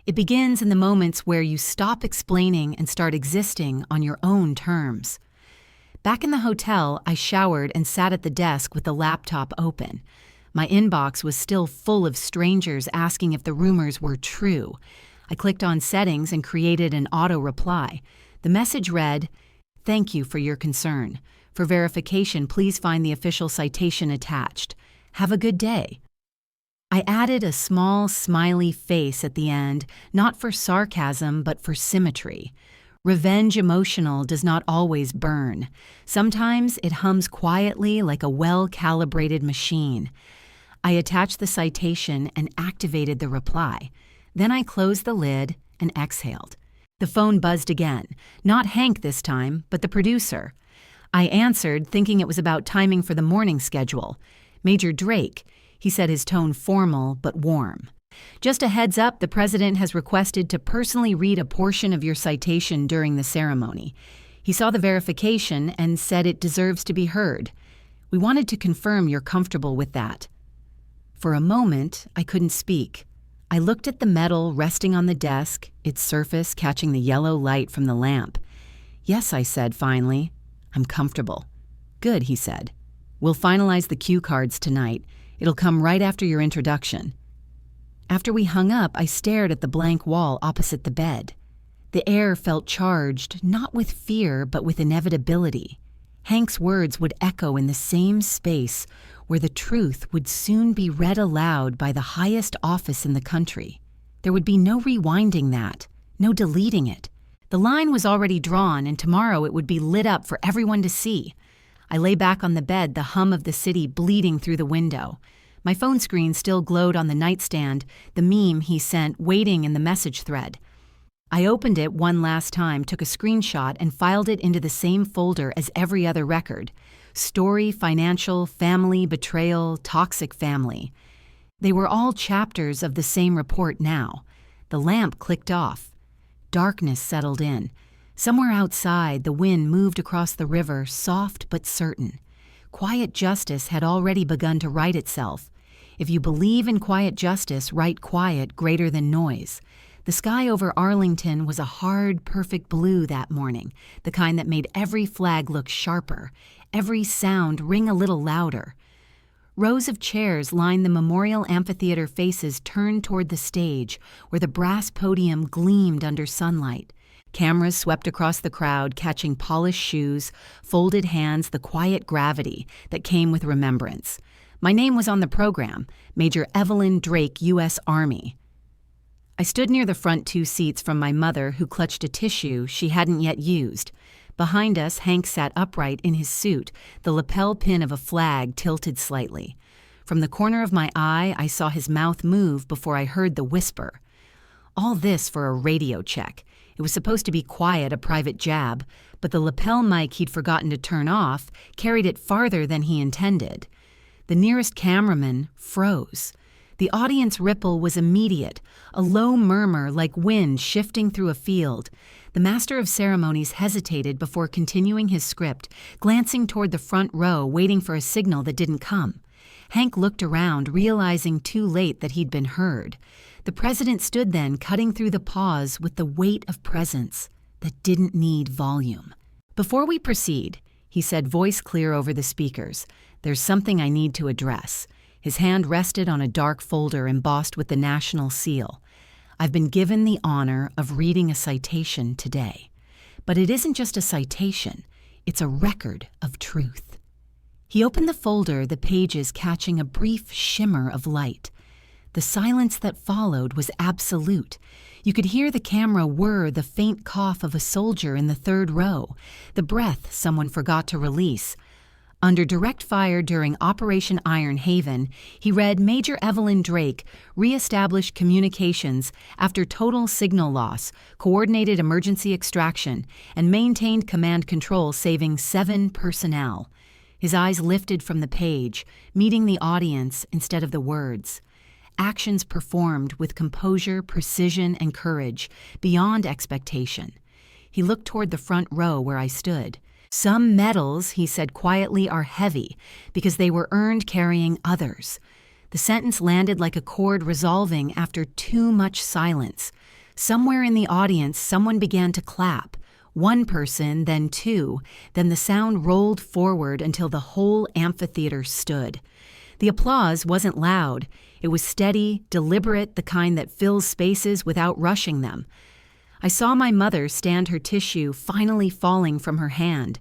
It begins in the moments where you stop explaining and start existing on your own terms. Back in the hotel, I showered and sat at the desk with the laptop open. My inbox was still full of strangers asking if the rumors were true. I clicked on settings and created an auto reply. The message read, "Thank you for your concern. For verification, please find the official citation attached. Have a good day." I added a small, smiley face at the end, not for sarcasm, but for symmetry. Revenge emotional does not always burn. Sometimes it hums quietly like a well-calibrated machine. I attached the citation and activated the reply. Then I closed the lid and exhaled. The phone buzzed again. Not Hank this time, but the producer. I answered, thinking it was about timing for the morning schedule. "Major Drake," he said, his tone formal but warm. "Just a heads up, the president has requested to personally read a portion of your citation during the ceremony. He saw the verification and said it deserves to be heard. We wanted to confirm you're comfortable with that." For a moment, I couldn't speak. I looked at the metal resting on the desk, its surface catching the yellow light from the lamp. "Yes," I said finally. "I'm comfortable." "Good," he said. "We'll finalize the cue cards tonight. It'll come right after your introduction." After we hung up, I stared at the blank wall opposite the bed. The air felt charged, not with fear, but with inevitability. Hank's words would echo in the same space where the truth would soon be read aloud by the highest office in the country. There would be no rewinding that, no deleting it. The line was already drawn, and tomorrow it would be lit up for everyone to see. I lay back on the bed, the hum of the city bleeding through the window. My phone screen still glowed on the nightstand, the meme he sent waiting in the message thread. I opened it one last time, took a screenshot, and filed it into the same folder as every other record. Story, financial, family, betrayal, toxic family. They were all chapters of the same report now. The lamp clicked off. Darkness settled in. Somewhere outside, the wind moved across the river, soft but certain. Quiet justice had already begun to right itself. If you believe in quiet justice, write quiet greater than noise. The sky over Arlington was a hard, perfect blue that morning, the kind that made every flag look sharper, every sound ring a little louder. Rows of chairs lined the memorial amphitheater, faces turned toward the stage, where the brass podium gleamed under sunlight. Cameras swept across the crowd, catching polished shoes, folded hands, the quiet gravity that came with remembrance. My name was on the program, Major Evelyn Drake, U.S. Army. I stood near the front 2 seats from my mother, who clutched a tissue she hadn't yet used. Behind us, Hank sat upright in his suit, the lapel pin of a flag tilted slightly. From the corner of my eye, I saw his mouth move before I heard the whisper. All this for a radio check. It was supposed to be quiet, a private jab, but the lapel mic he'd forgotten to turn off carried it farther than he intended. The nearest cameraman froze. The audience ripple was immediate, a low murmur like wind shifting through a field. The master of ceremonies hesitated before continuing his script, glancing toward the front row, waiting for a signal that didn't come. Hank looked around, realizing too late that he'd been heard. The president stood then, cutting through the pause with the weight of presence that didn't need volume. "Before we proceed," he said, voice clear over the speakers, "there's something I need to address." His hand rested on a dark folder embossed with the national seal. "I've been given the honor of reading a citation today. But it isn't just a citation, it's a record of truth." He opened the folder, the pages catching a brief shimmer of light. The silence that followed was absolute. You could hear the camera whir the faint cough of a soldier in the third row, the breath someone forgot to release. Under direct fire during Operation Iron Haven, he read Major Evelyn Drake reestablished communications after total signal loss, coordinated emergency extraction, and maintained command control, saving 7 personnel. His eyes lifted from the page, meeting the audience instead of the words. Actions performed with composure, precision, and courage, beyond expectation. He looked toward the front row where I stood. "Some medals," he said quietly, "are heavy because they were earned carrying others." The sentence landed like a chord resolving after too much silence. Somewhere in the audience, someone began to clap. One person, then two, then the sound rolled forward until the whole amphitheater stood. The applause wasn't loud. It was steady, deliberate, the kind that fills spaces without rushing them. I saw my mother stand, her tissue finally falling from her hand.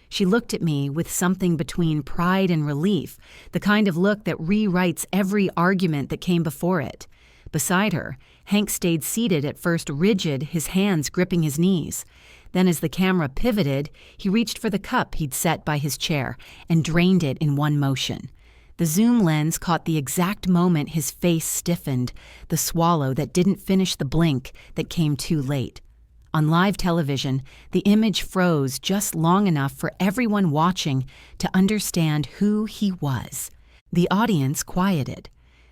She looked at me with something between pride and relief, the kind of look that rewrites every argument that came before it. Beside her, Hank stayed seated, at first rigid, his hands gripping his knees. Then as the camera pivoted, he reached for the cup he'd set by his chair and drained it in one motion. The zoom lens caught the exact moment his face stiffened, the swallow that didn't finish the blink that came too late. On live television, the image froze just long enough for everyone watching to understand who he was. The audience quieted.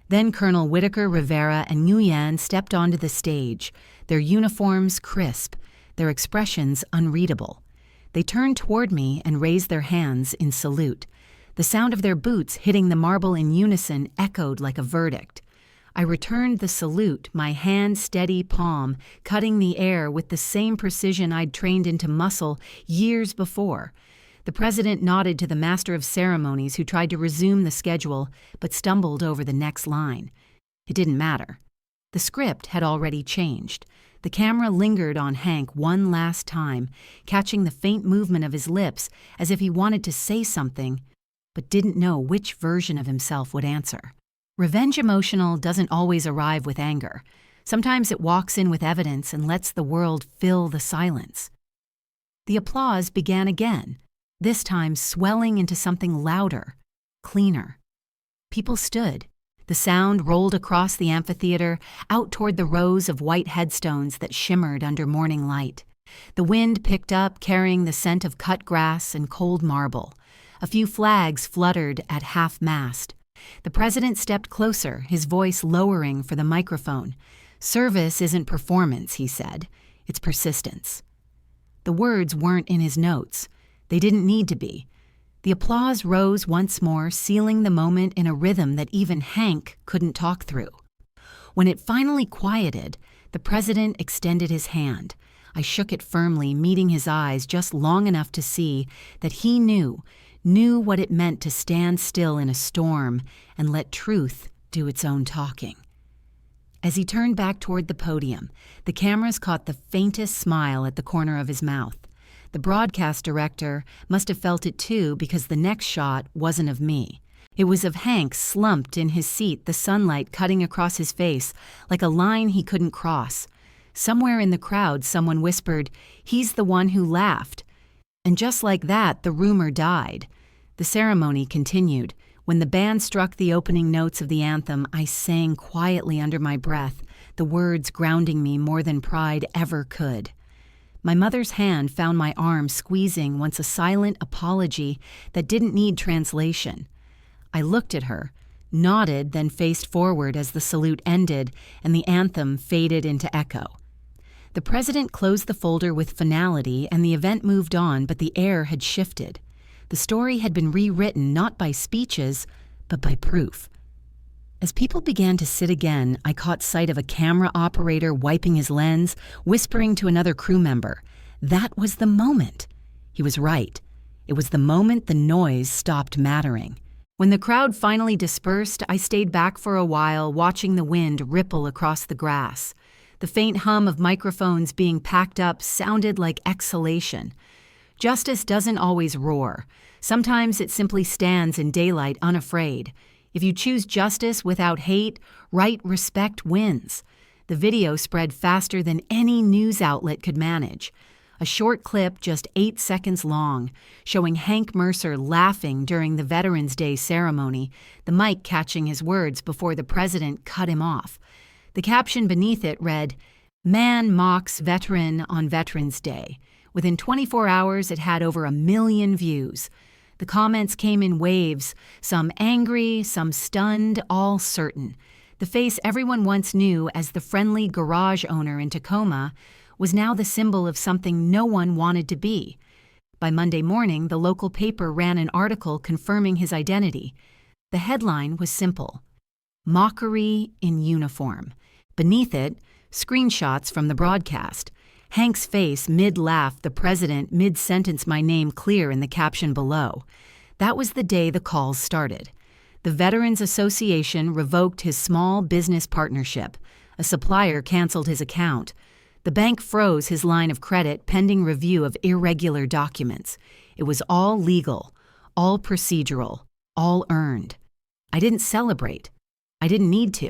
Then Colonel Whitaker Rivera and Nguyen stepped onto the stage, their uniforms crisp, their expressions unreadable. They turned toward me and raised their hands in salute. The sound of their boots hitting the marble in unison echoed like a verdict. I returned the salute, my hand steady palm, cutting the air with the same precision I'd trained into muscle years before. The president nodded to the master of ceremonies, who tried to resume the schedule but stumbled over the next line. It didn't matter. The script had already changed. The camera lingered on Hank one last time, catching the faint movement of his lips as if he wanted to say something, but didn't know which version of himself would answer. Revenge emotional doesn't always arrive with anger. Sometimes it walks in with evidence and lets the world fill the silence. The applause began again, this time swelling into something louder, cleaner. People stood. The sound rolled across the amphitheater, out toward the rows of white headstones that shimmered under morning light. The wind picked up, carrying the scent of cut grass and cold marble. A few flags fluttered at half-mast. The president stepped closer, his voice lowering for the microphone. "Service isn't performance," he said. "It's persistence." The words weren't in his notes. They didn't need to be. The applause rose once more, sealing the moment in a rhythm that even Hank couldn't talk through. When it finally quieted, the president extended his hand. I shook it firmly, meeting his eyes just long enough to see that he knew what it meant to stand still in a storm and let truth do its own talking. As he turned back toward the podium, the cameras caught the faintest smile at the corner of his mouth. The broadcast director must have felt it too, because the next shot wasn't of me. It was of Hank slumped in his seat, the sunlight cutting across his face like a line he couldn't cross. Somewhere in the crowd, someone whispered, "He's the one who laughed." And just like that, the rumor died. The ceremony continued. When the band struck the opening notes of the anthem, I sang quietly under my breath, the words grounding me more than pride ever could. My mother's hand found my arm squeezing once a silent apology that didn't need translation. I looked at her, nodded, then faced forward as the salute ended and the anthem faded into echo. The president closed the folder with finality and the event moved on, but the air had shifted. The story had been rewritten not by speeches, but by proof. As people began to sit again, I caught sight of a camera operator wiping his lens, whispering to another crew member. That was the moment. He was right. It was the moment the noise stopped mattering. When the crowd finally dispersed, I stayed back for a while, watching the wind ripple across the grass. The faint hum of microphones being packed up sounded like exhalation. Justice doesn't always roar. Sometimes it simply stands in daylight unafraid. If you choose justice without hate, right respect wins. The video spread faster than any news outlet could manage. A short clip just 8 seconds long, showing Hank Mercer laughing during the Veterans Day ceremony, the mic catching his words before the president cut him off. The caption beneath it read, "Man mocks veteran on Veterans Day." Within 24 hours, it had over 1 million views. The comments came in waves, some angry, some stunned, all certain. The face everyone once knew as the friendly garage owner in Tacoma was now the symbol of something no one wanted to be. By Monday morning, the local paper ran an article confirming his identity. The headline was simple: "Mockery in Uniform." Beneath it, screenshots from the broadcast. Hank's face mid-laugh, the president mid-sentence, my name clear in the caption below. That was the day the calls started. The Veterans Association revoked his small business partnership. A supplier canceled his account. The bank froze his line of credit pending review of irregular documents. It was all legal, all procedural, all earned. I didn't celebrate. I didn't need to.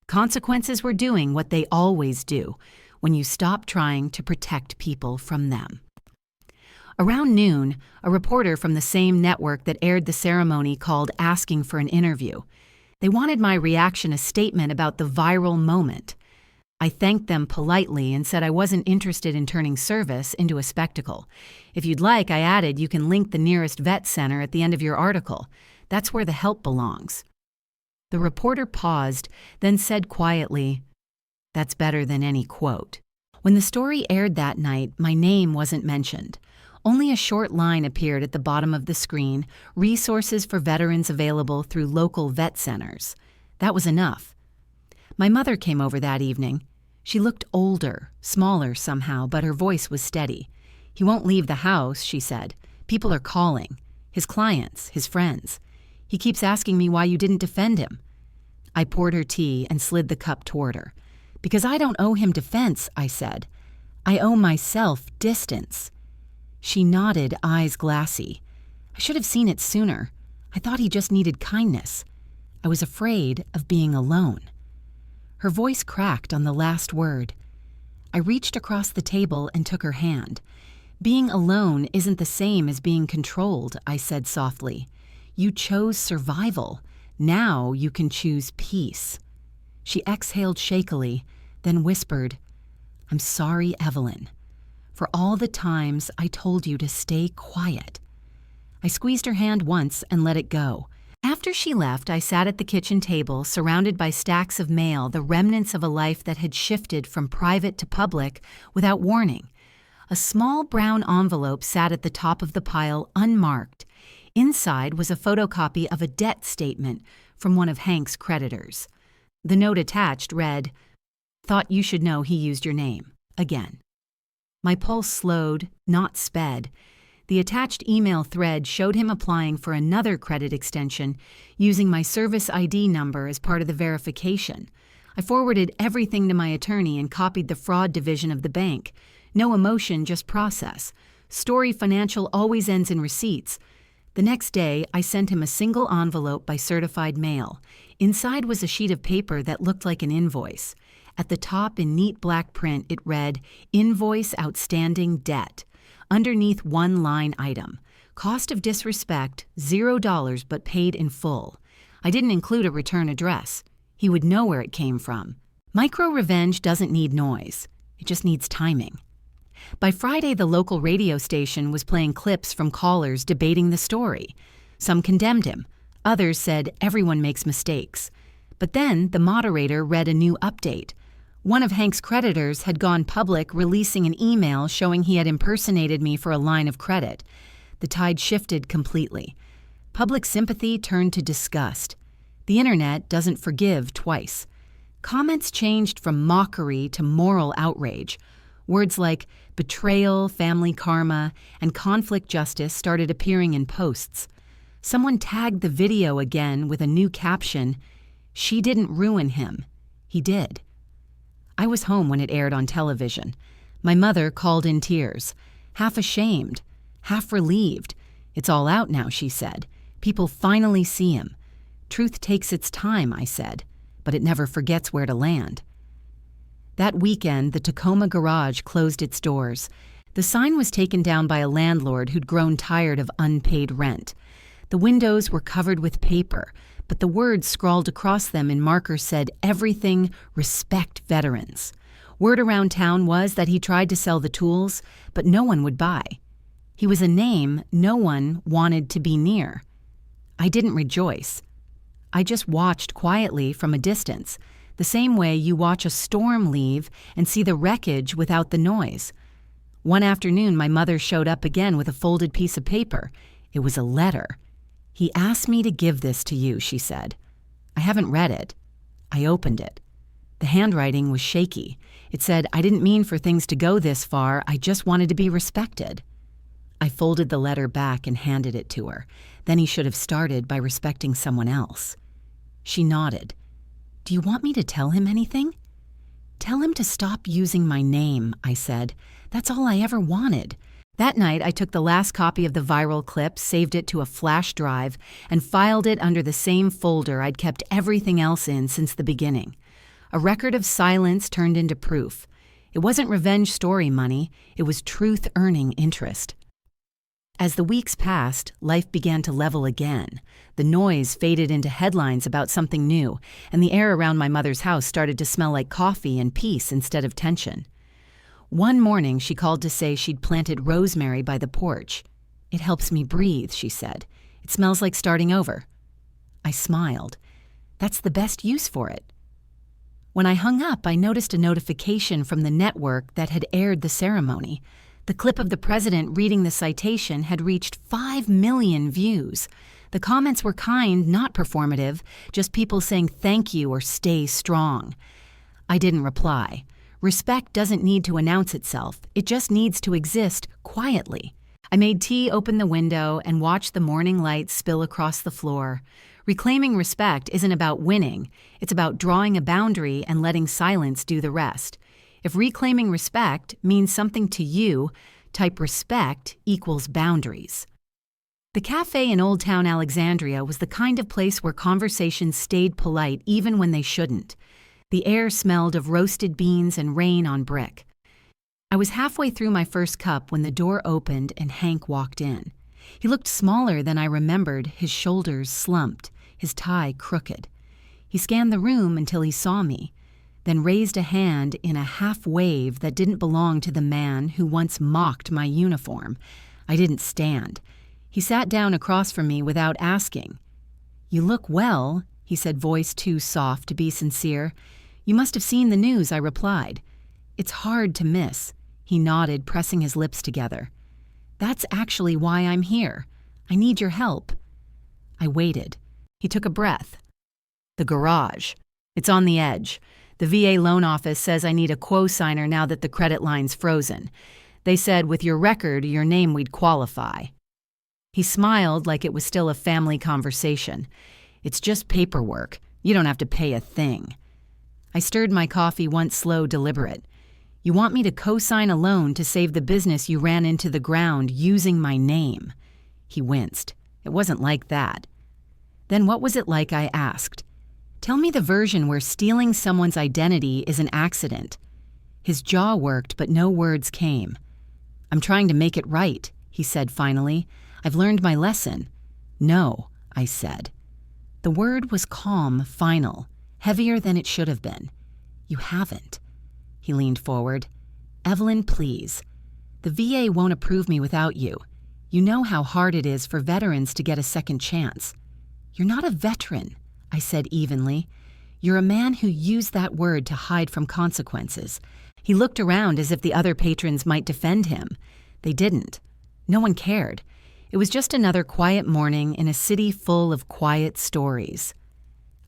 Consequences were doing what they always do when you stop trying to protect people from them. Around noon, a reporter from the same network that aired the ceremony called asking for an interview. They wanted my reaction, a statement about the viral moment. I thanked them politely and said I wasn't interested in turning service into a spectacle. If you'd like, I added, you can link the nearest vet center at the end of your article. That's where the help belongs. The reporter paused, then said quietly, "That's better than any quote." When the story aired that night, my name wasn't mentioned. Only a short line appeared at the bottom of the screen, resources for veterans available through local vet centers. That was enough. My mother came over that evening. She looked older, smaller somehow, but her voice was steady. "He won't leave the house," she said. "People are calling. His clients, his friends. He keeps asking me why you didn't defend him." I poured her tea and slid the cup toward her. "Because I don't owe him defense," I said. "I owe myself distance." She nodded, eyes glassy. I should have seen it sooner. I thought he just needed kindness. I was afraid of being alone. Her voice cracked on the last word. I reached across the table and took her hand. "Being alone isn't the same as being controlled," I said softly. "You chose survival. Now you can choose peace." She exhaled shakily, then whispered, "I'm sorry, Evelyn, for all the times I told you to stay quiet." I squeezed her hand once and let it go. After she left, I sat at the kitchen table, surrounded by stacks of mail, the remnants of a life that had shifted from private to public without warning. A small brown envelope sat at the top of the pile, unmarked. Inside was a photocopy of a debt statement from one of Hank's creditors. The note attached read, "Thought you should know he used your name. Again." My pulse slowed, not sped. The attached email thread showed him applying for another credit extension using my service ID number as part of the verification. I forwarded everything to my attorney and copied the fraud division of the bank. No emotion, just process. Story Financial always ends in receipts. The next day, I sent him a single envelope by certified mail. Inside was a sheet of paper that looked like an invoice. At the top, in neat black print, it read, "Invoice Outstanding Debt." Underneath one line item, cost of disrespect, $0 but paid in full. I didn't include a return address. He would know where it came from. Micro-revenge doesn't need noise. It just needs timing. By Friday, the local radio station was playing clips from callers debating the story. Some condemned him. Others said everyone makes mistakes. But then the moderator read a new update. One of Hank's creditors had gone public, releasing an email showing he had impersonated me for a line of credit. The tide shifted completely. Public sympathy turned to disgust. The internet doesn't forgive twice. Comments changed from mockery to moral outrage. Words like betrayal, family karma, and conflict justice started appearing in posts. Someone tagged the video again with a new caption, "She didn't ruin him. He did." I was home when it aired on television. My mother called in tears, half ashamed, half relieved. "It's all out now," she said. "People finally see him." "Truth takes its time," I said, "but it never forgets where to land." That weekend, the Tacoma garage closed its doors. The sign was taken down by a landlord who'd grown tired of unpaid rent. The windows were covered with paper, but the words scrawled across them in marker said everything, "Respect veterans." Word around town was that he tried to sell the tools, but no one would buy. He was a name no one wanted to be near. I didn't rejoice. I just watched quietly from a distance, the same way you watch a storm leave and see the wreckage without the noise. One afternoon, my mother showed up again with a folded piece of paper. It was a letter. "He asked me to give this to you," she said. I haven't read it. I opened it. The handwriting was shaky. It said, "I didn't mean for things to go this far. I just wanted to be respected." I folded the letter back and handed it to her. Then he should have started by respecting someone else. She nodded. "Do you want me to tell him anything?" "Tell him to stop using my name," I said. "That's all I ever wanted." That night, I took the last copy of the viral clip, saved it to a flash drive, and filed it under the same folder I'd kept everything else in since the beginning. A record of silence turned into proof. It wasn't revenge story money, it was truth earning interest. As the weeks passed, life began to level again. The noise faded into headlines about something new, and the air around my mother's house started to smell like coffee and peace instead of tension. One morning, she called to say she'd planted rosemary by the porch. "It helps me breathe," she said. "It smells like starting over." I smiled. That's the best use for it. When I hung up, I noticed a notification from the network that had aired the ceremony. The clip of the president reading the citation had reached 5 million views. The comments were kind, not performative, just people saying thank you or stay strong. I didn't reply. Respect doesn't need to announce itself. It just needs to exist quietly. I made tea, opened the window, and watched the morning light spill across the floor. Reclaiming respect isn't about winning. It's about drawing a boundary and letting silence do the rest. If reclaiming respect means something to you, type respect equals boundaries. The cafe in Old Town Alexandria was the kind of place where conversations stayed polite even when they shouldn't. The air smelled of roasted beans and rain on brick. I was halfway through my first cup when the door opened and Hank walked in. He looked smaller than I remembered, his shoulders slumped, his tie crooked. He scanned the room until he saw me, then raised a hand in a half-wave that didn't belong to the man who once mocked my uniform. I didn't stand. He sat down across from me without asking. "You look well," he said, voice too soft to be sincere. "You must have seen the news," I replied. "It's hard to miss." He nodded, pressing his lips together. "That's actually why I'm here. I need your help." I waited. He took a breath. "The garage. It's on the edge. The VA loan office says I need a co-signer now that the credit line's frozen. They said with your record, your name we'd qualify." He smiled like it was still a family conversation. "It's just paperwork. You don't have to pay a thing." I stirred my coffee once slow, deliberate. "You want me to co-sign a loan to save the business you ran into the ground using my name?" He winced. "It wasn't like that." "Then what was it like?" I asked. "Tell me the version where stealing someone's identity is an accident." His jaw worked, but no words came. I'm trying to make it right, he said finally. I've learned my lesson. No, I said. The word was calm, final, heavier than it should have been. You haven't. He leaned forward. Evelyn, please. The VA won't approve me without you. You know how hard it is for veterans to get a second chance. You're not a veteran, I said evenly. You're a man who used that word to hide from consequences. He looked around as if the other patrons might defend him. They didn't. No one cared. It was just another quiet morning in a city full of quiet stories.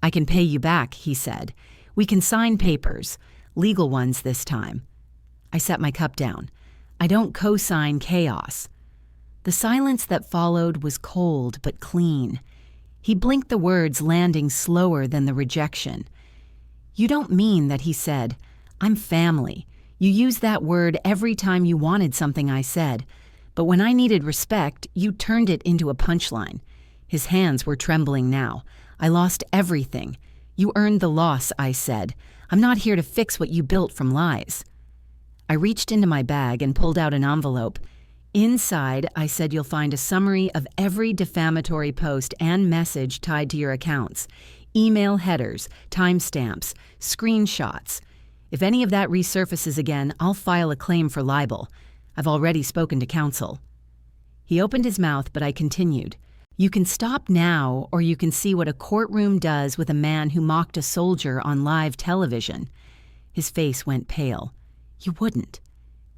I can pay you back, he said. We can sign papers, legal ones this time. I set my cup down. I don't co-sign chaos. The silence that followed was cold but clean. He blinked the words, landing slower than the rejection. You don't mean that, he said. I'm family. You used that word every time you wanted something I said. But when I needed respect, you turned it into a punchline. His hands were trembling now. I lost everything. You earned the loss, I said. I'm not here to fix what you built from lies. I reached into my bag and pulled out an envelope. Inside, I said you'll find a summary of every defamatory post and message tied to your accounts. Email headers, timestamps, screenshots. If any of that resurfaces again, I'll file a claim for libel. I've already spoken to counsel. He opened his mouth, but I continued. You can stop now, or you can see what a courtroom does with a man who mocked a soldier on live television. His face went pale. You wouldn't.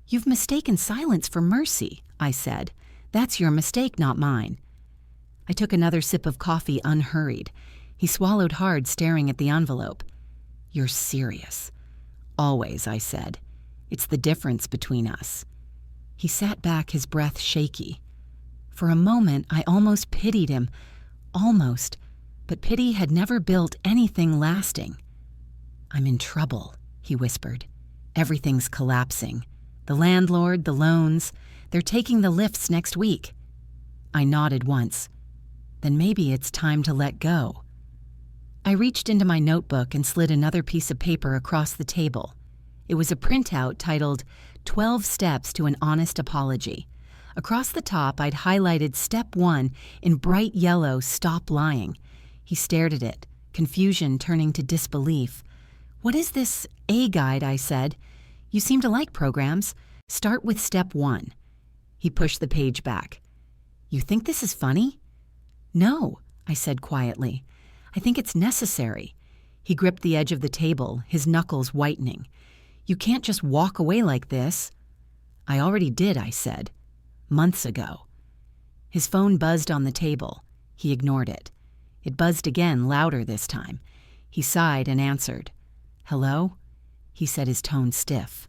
You've mistaken silence for mercy, I said. That's your mistake, not mine. I took another sip of coffee unhurried. He swallowed hard, staring at the envelope. You're serious. Always, I said. It's the difference between us. He sat back, his breath shaky. For a moment, I almost pitied him. Almost. But pity had never built anything lasting. I'm in trouble, he whispered. Everything's collapsing. The landlord, the loans, they're taking the lifts next week. I nodded once. Then maybe it's time to let go. I reached into my notebook and slid another piece of paper across the table. It was a printout titled 12 Steps to an Honest Apology. Across the top, I'd highlighted Step 1 in bright yellow, Stop Lying. He stared at it, confusion turning to disbelief. What is this A-guide, I said. You seem to like programs. Start with Step 1. He pushed the page back. You think this is funny? No, I said quietly. I think it's necessary. He gripped the edge of the table, his knuckles whitening. You can't just walk away like this. I already did, I said. Months ago. His phone buzzed on the table. He ignored it. It buzzed again, louder this time. He sighed and answered. Hello? He said, his tone stiff.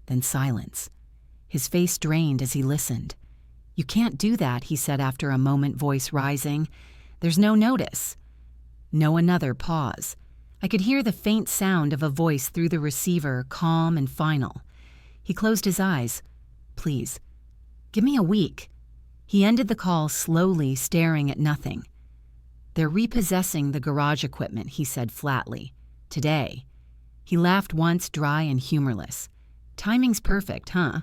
Then silence. His face drained as he listened. You can't do that, he said after a moment, voice rising. There's no notice. No, another pause. I could hear the faint sound of a voice through the receiver, calm and final. He closed his eyes. Please, give me a week. He ended the call slowly, staring at nothing. They're repossessing the garage equipment, he said flatly. Today. He laughed once, dry and humorless. Timing's perfect, huh?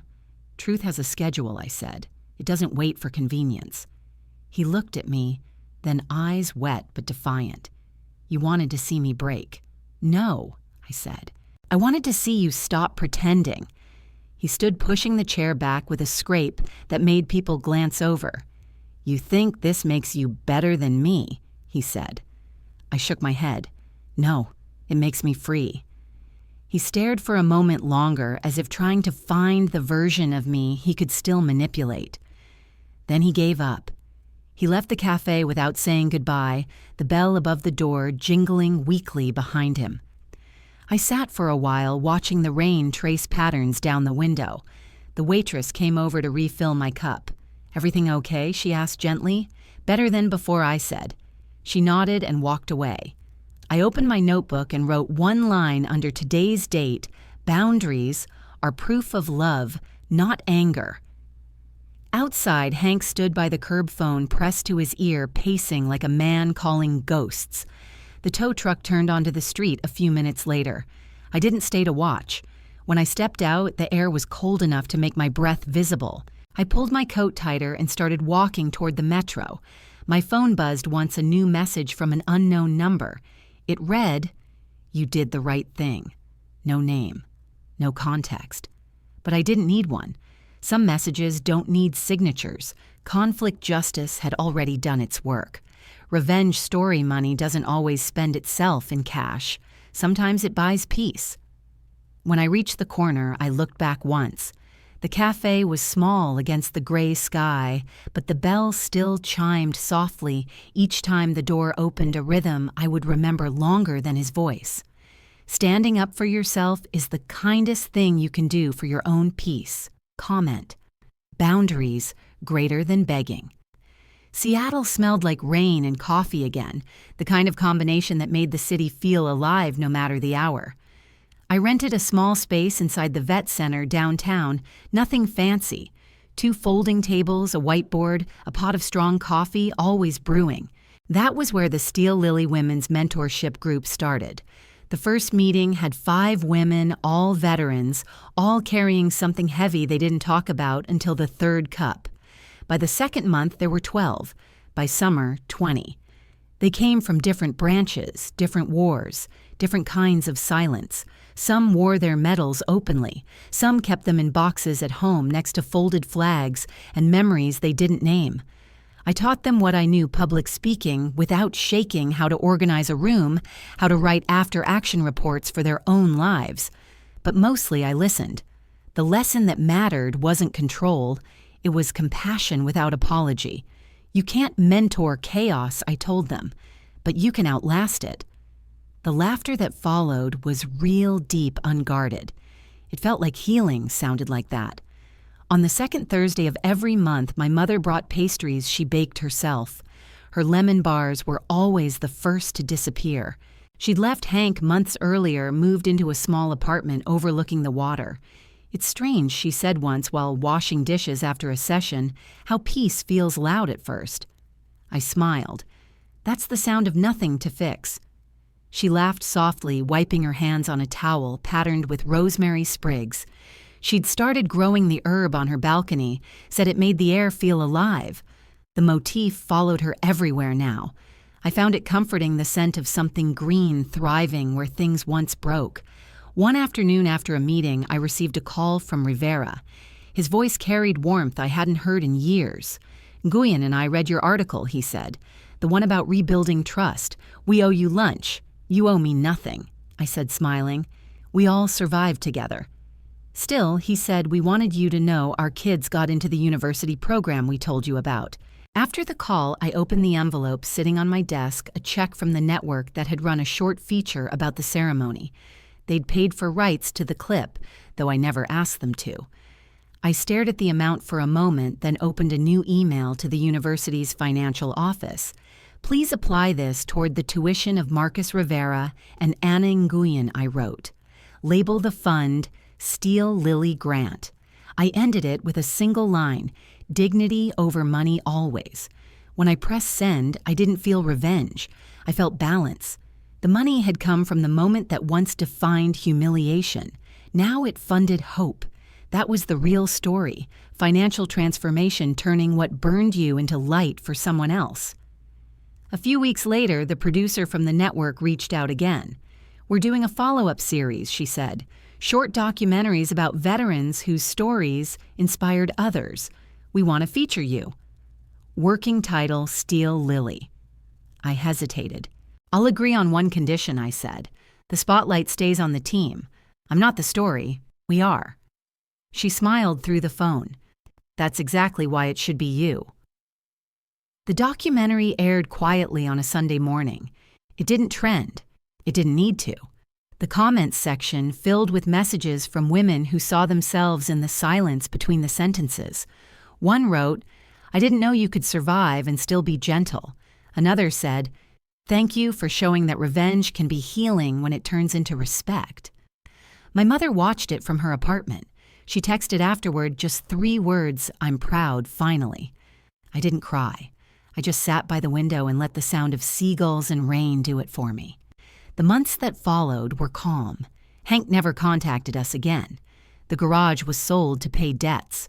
Truth has a schedule, I said. It doesn't wait for convenience. He looked at me, then eyes wet but defiant. You wanted to see me break. No, I said. I wanted to see you stop pretending. He stood pushing the chair back with a scrape that made people glance over. You think this makes you better than me, he said. I shook my head. No, it makes me free. He stared for a moment longer, as if trying to find the version of me he could still manipulate. Then he gave up. He left the cafe without saying goodbye, the bell above the door jingling weakly behind him. I sat for a while, watching the rain trace patterns down the window. The waitress came over to refill my cup. Everything okay? She asked gently. Better than before, I said. She nodded and walked away. I opened my notebook and wrote one line under today's date. Boundaries are proof of love, not anger. Outside, Hank stood by the curb phone pressed to his ear, pacing like a man calling ghosts. The tow truck turned onto the street a few minutes later. I didn't stay to watch. When I stepped out, the air was cold enough to make my breath visible. I pulled my coat tighter and started walking toward the metro. My phone buzzed once a new message from an unknown number. It read, "You did the right thing." No name, no context. But I didn't need one. Some messages don't need signatures. Conflict justice had already done its work. Revenge story money doesn't always spend itself in cash. Sometimes it buys peace. When I reached the corner, I looked back once. The cafe was small against the gray sky, but the bell still chimed softly each time the door opened, a rhythm I would remember longer than his voice. Standing up for yourself is the kindest thing you can do for your own peace. Comment. Boundaries greater than begging. Seattle smelled like rain and coffee again, the kind of combination that made the city feel alive no matter the hour. I rented a small space inside the vet center downtown, nothing fancy. 2 folding tables, a whiteboard, a pot of strong coffee, always brewing. That was where the Steel Lily Women's Mentorship Group started. The first meeting had 5 women, all veterans, all carrying something heavy they didn't talk about until the 3rd cup. By the 2nd month, there were 12. By summer, 20. They came from different branches, different wars, different kinds of silence. Some wore their medals openly. Some kept them in boxes at home next to folded flags and memories they didn't name. I taught them what I knew public speaking without shaking, how to organize a room, how to write after-action reports for their own lives. But mostly I listened. The lesson that mattered wasn't control. It was compassion without apology. You can't mentor chaos, I told them, but you can outlast it. The laughter that followed was real deep, unguarded. It felt like healing sounded like that. On the 2nd Thursday of every month, my mother brought pastries she baked herself. Her lemon bars were always the first to disappear. She'd left Hank months earlier, moved into a small apartment overlooking the water. "It's strange," she said once while washing dishes after a session, "how peace feels loud at first." I smiled. That's the sound of nothing to fix. She laughed softly, wiping her hands on a towel patterned with rosemary sprigs. She'd started growing the herb on her balcony, said it made the air feel alive. The motif followed her everywhere now. I found it comforting, the scent of something green thriving where things once broke. One afternoon after a meeting, I received a call from Rivera. His voice carried warmth I hadn't heard in years. "Nguyen and I read your article," he said. "The one about rebuilding trust. We owe you lunch. You owe me nothing," I said, smiling. "We all survived together." "Still," he said, "we wanted you to know our kids got into the university program we told you about." After the call, I opened the envelope sitting on my desk, a check from the network that had run a short feature about the ceremony. They'd paid for rights to the clip, though I never asked them to. I stared at the amount for a moment, then opened a new email to the university's financial office. "Please apply this toward the tuition of Marcus Rivera and Anna Nguyen," I wrote. "Label the fund Steel Lily Grant." I ended it with a single line, "Dignity over money always." When I pressed send, I didn't feel revenge. I felt balance. The money had come from the moment that once defined humiliation. Now it funded hope. That was the real story, financial transformation turning what burned you into light for someone else. A few weeks later, the producer from the network reached out again. "We're doing a follow-up series," she said. "Short documentaries about veterans whose stories inspired others. We want to feature you." Working title, Steel Lily. I hesitated. "I'll agree on one condition," I said. "The spotlight stays on the team. I'm not the story. We are." She smiled through the phone. "That's exactly why it should be you." The documentary aired quietly on a Sunday morning. It didn't trend. It didn't need to. The comments section filled with messages from women who saw themselves in the silence between the sentences. One wrote, "I didn't know you could survive and still be gentle." Another said, "Thank you for showing that revenge can be healing when it turns into respect." My mother watched it from her apartment. She texted afterward just 3 words, "I'm proud, finally." I didn't cry. I just sat by the window and let the sound of seagulls and rain do it for me. The months that followed were calm. Hank never contacted us again. The garage was sold to pay debts.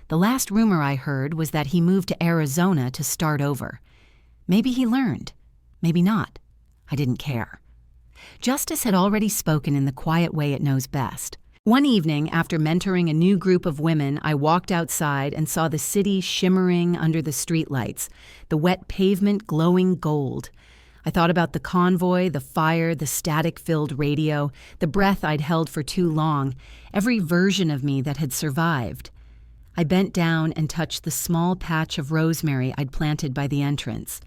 The last rumor I heard was that he moved to Arizona to start over. Maybe he learned. Maybe not. I didn't care. Justice had already spoken in the quiet way it knows best. One evening, after mentoring a new group of women, I walked outside and saw the city shimmering under the streetlights, the wet pavement glowing gold. I thought about the convoy, the fire, the static-filled radio, the breath I'd held for too long, every version of me that had survived. I bent down and touched the small patch of rosemary I'd planted by the entrance.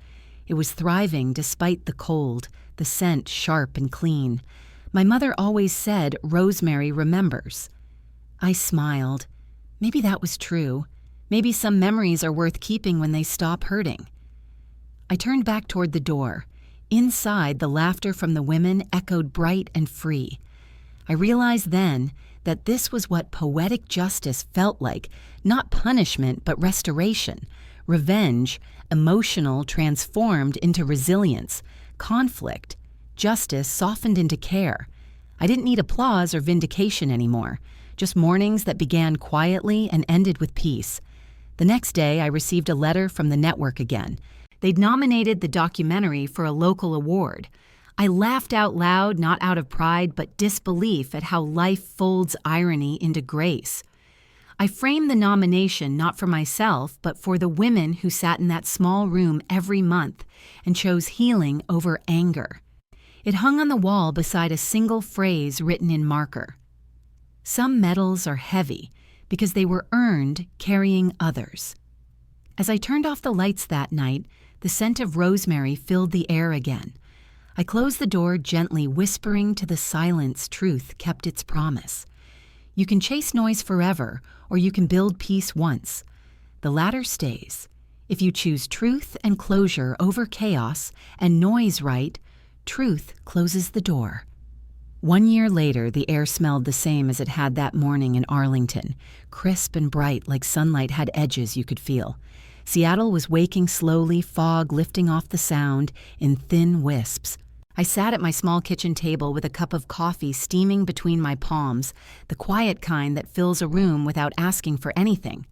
It was thriving despite the cold, the scent sharp and clean. My mother always said rosemary remembers. I smiled. Maybe that was true. Maybe some memories are worth keeping when they stop hurting. I turned back toward the door. Inside, the laughter from the women echoed bright and free. I realized then that this was what poetic justice felt like, not punishment but restoration, revenge, emotional transformed into resilience, conflict, justice softened into care. I didn't need applause or vindication anymore, just mornings that began quietly and ended with peace. The next day, I received a letter from the network again. They'd nominated the documentary for a local award. I laughed out loud, not out of pride, but disbelief at how life folds irony into grace. I framed the nomination not for myself, but for the women who sat in that small room every month and chose healing over anger. It hung on the wall beside a single phrase written in marker. Some medals are heavy because they were earned carrying others. As I turned off the lights that night, the scent of rosemary filled the air again. I closed the door gently, whispering to the silence truth kept its promise. You can chase noise forever, or you can build peace once. The latter stays. If you choose truth and closure over chaos and noise right, truth closes the door. 1 year later, the air smelled the same as it had that morning in Arlington, crisp and bright like sunlight had edges you could feel. Seattle was waking slowly, fog lifting off the sound in thin wisps. I sat at my small kitchen table with a cup of coffee steaming between my palms, the quiet kind that fills a room without asking for anything.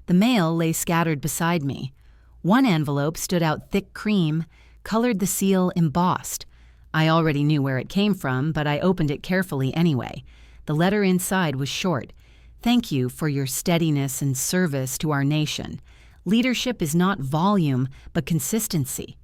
The mail lay scattered beside me. One envelope stood out thick cream, colored the seal embossed. I already knew where it came from, but I opened it carefully anyway. The letter inside was short. Thank you for your steadiness and service to our nation. Leadership is not volume, but consistency.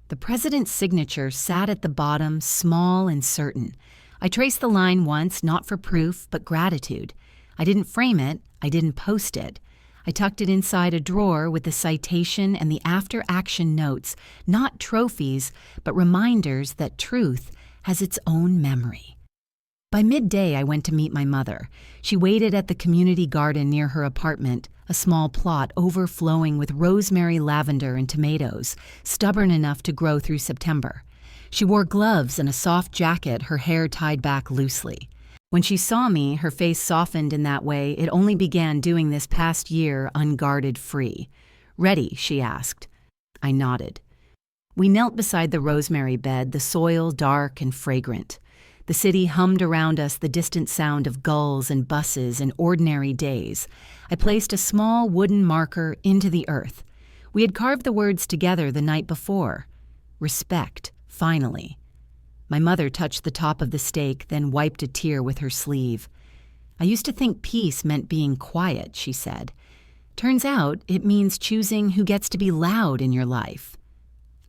The president's signature sat at the bottom, small and certain. I traced the line once, not for proof, but gratitude. I didn't frame it, I didn't post it. I tucked it inside a drawer with the citation and the after-action notes, not trophies, but reminders that truth has its own memory. By midday, I went to meet my mother. She waited at the community garden near her apartment, a small plot overflowing with rosemary, lavender, and tomatoes, stubborn enough to grow through September. She wore gloves and a soft jacket, her hair tied back loosely. When she saw me, her face softened in that way it only began doing this past year unguarded free. "Ready?" she asked. I nodded. We knelt beside the rosemary bed, the soil dark and fragrant. The city hummed around us, the distant sound of gulls and buses and ordinary days. I placed a small wooden marker into the earth. We had carved the words together the night before. Respect, finally. My mother touched the top of the stake, then wiped a tear with her sleeve. I used to think peace meant being quiet, she said. Turns out it means choosing who gets to be loud in your life.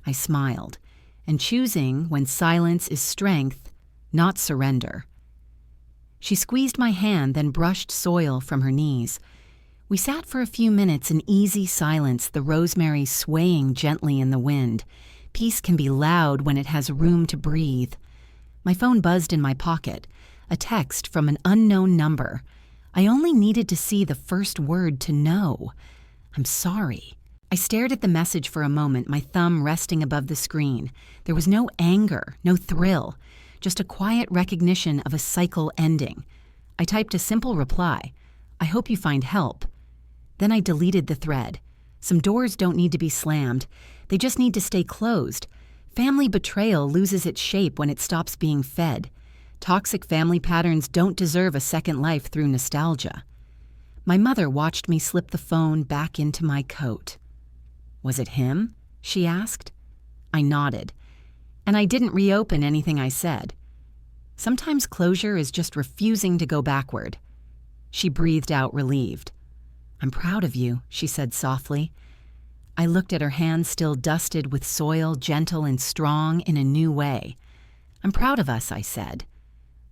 I smiled, and choosing when silence is strength, not surrender. She squeezed my hand, then brushed soil from her knees. We sat for a few minutes in easy silence, the rosemary swaying gently in the wind. Peace can be loud when it has room to breathe. My phone buzzed in my pocket, a text from an unknown number. I only needed to see the first word to know. I'm sorry. I stared at the message for a moment, my thumb resting above the screen. There was no anger, no thrill, just a quiet recognition of a cycle ending. I typed a simple reply. I hope you find help. Then I deleted the thread. Some doors don't need to be slammed. They just need to stay closed. Family betrayal loses its shape when it stops being fed. Toxic family patterns don't deserve a second life through nostalgia. My mother watched me slip the phone back into my coat. "Was it him?" she asked. I nodded, and I didn't reopen anything I said. Sometimes closure is just refusing to go backward. She breathed out relieved. "I'm proud of you," she said softly. I looked at her hands still dusted with soil, gentle and strong in a new way. "I'm proud of us," I said.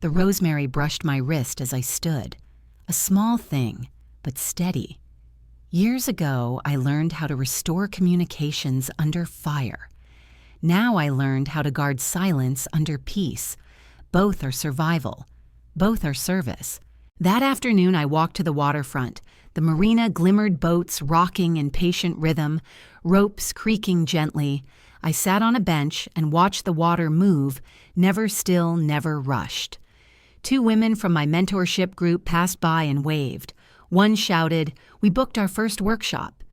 The rosemary brushed my wrist as I stood. A small thing, but steady. Years ago, I learned how to restore communications under fire. Now I learned how to guard silence under peace. Both are survival. Both are service. That afternoon, I walked to the waterfront. The marina glimmered, boats rocking in patient rhythm, ropes creaking gently. I sat on a bench and watched the water move, never still, never rushed. 2 women from my mentorship group passed by and waved. One shouted, "We booked our first workshop."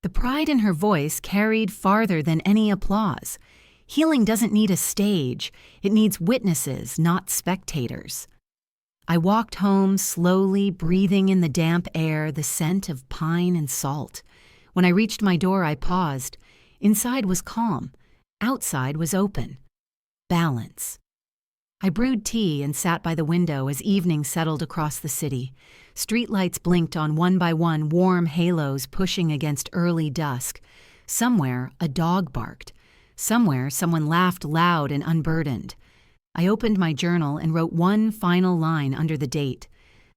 The pride in her voice carried farther than any applause. Healing doesn't need a stage. It needs witnesses, not spectators. I walked home slowly, breathing in the damp air, the scent of pine and salt. When I reached my door, I paused. Inside was calm. Outside was open. Balance. I brewed tea and sat by the window as evening settled across the city. Streetlights blinked on one by one, warm halos pushing against early dusk. Somewhere, a dog barked. Somewhere, someone laughed loud and unburdened. I opened my journal and wrote one final line under the date.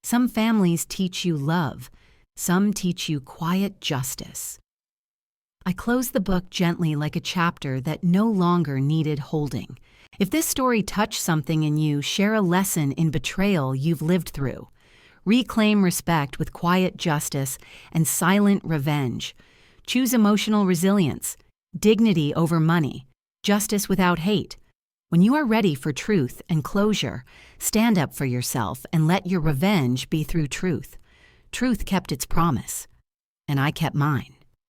Some families teach you love. Some teach you quiet justice. I closed the book gently like a chapter that no longer needed holding. If this story touched something in you, share a lesson in betrayal you've lived through. Reclaim respect with quiet justice and silent revenge. Choose emotional resilience, dignity over money, justice without hate. When you are ready for truth and closure, stand up for yourself and let your revenge be through truth. Truth kept its promise, and I kept mine.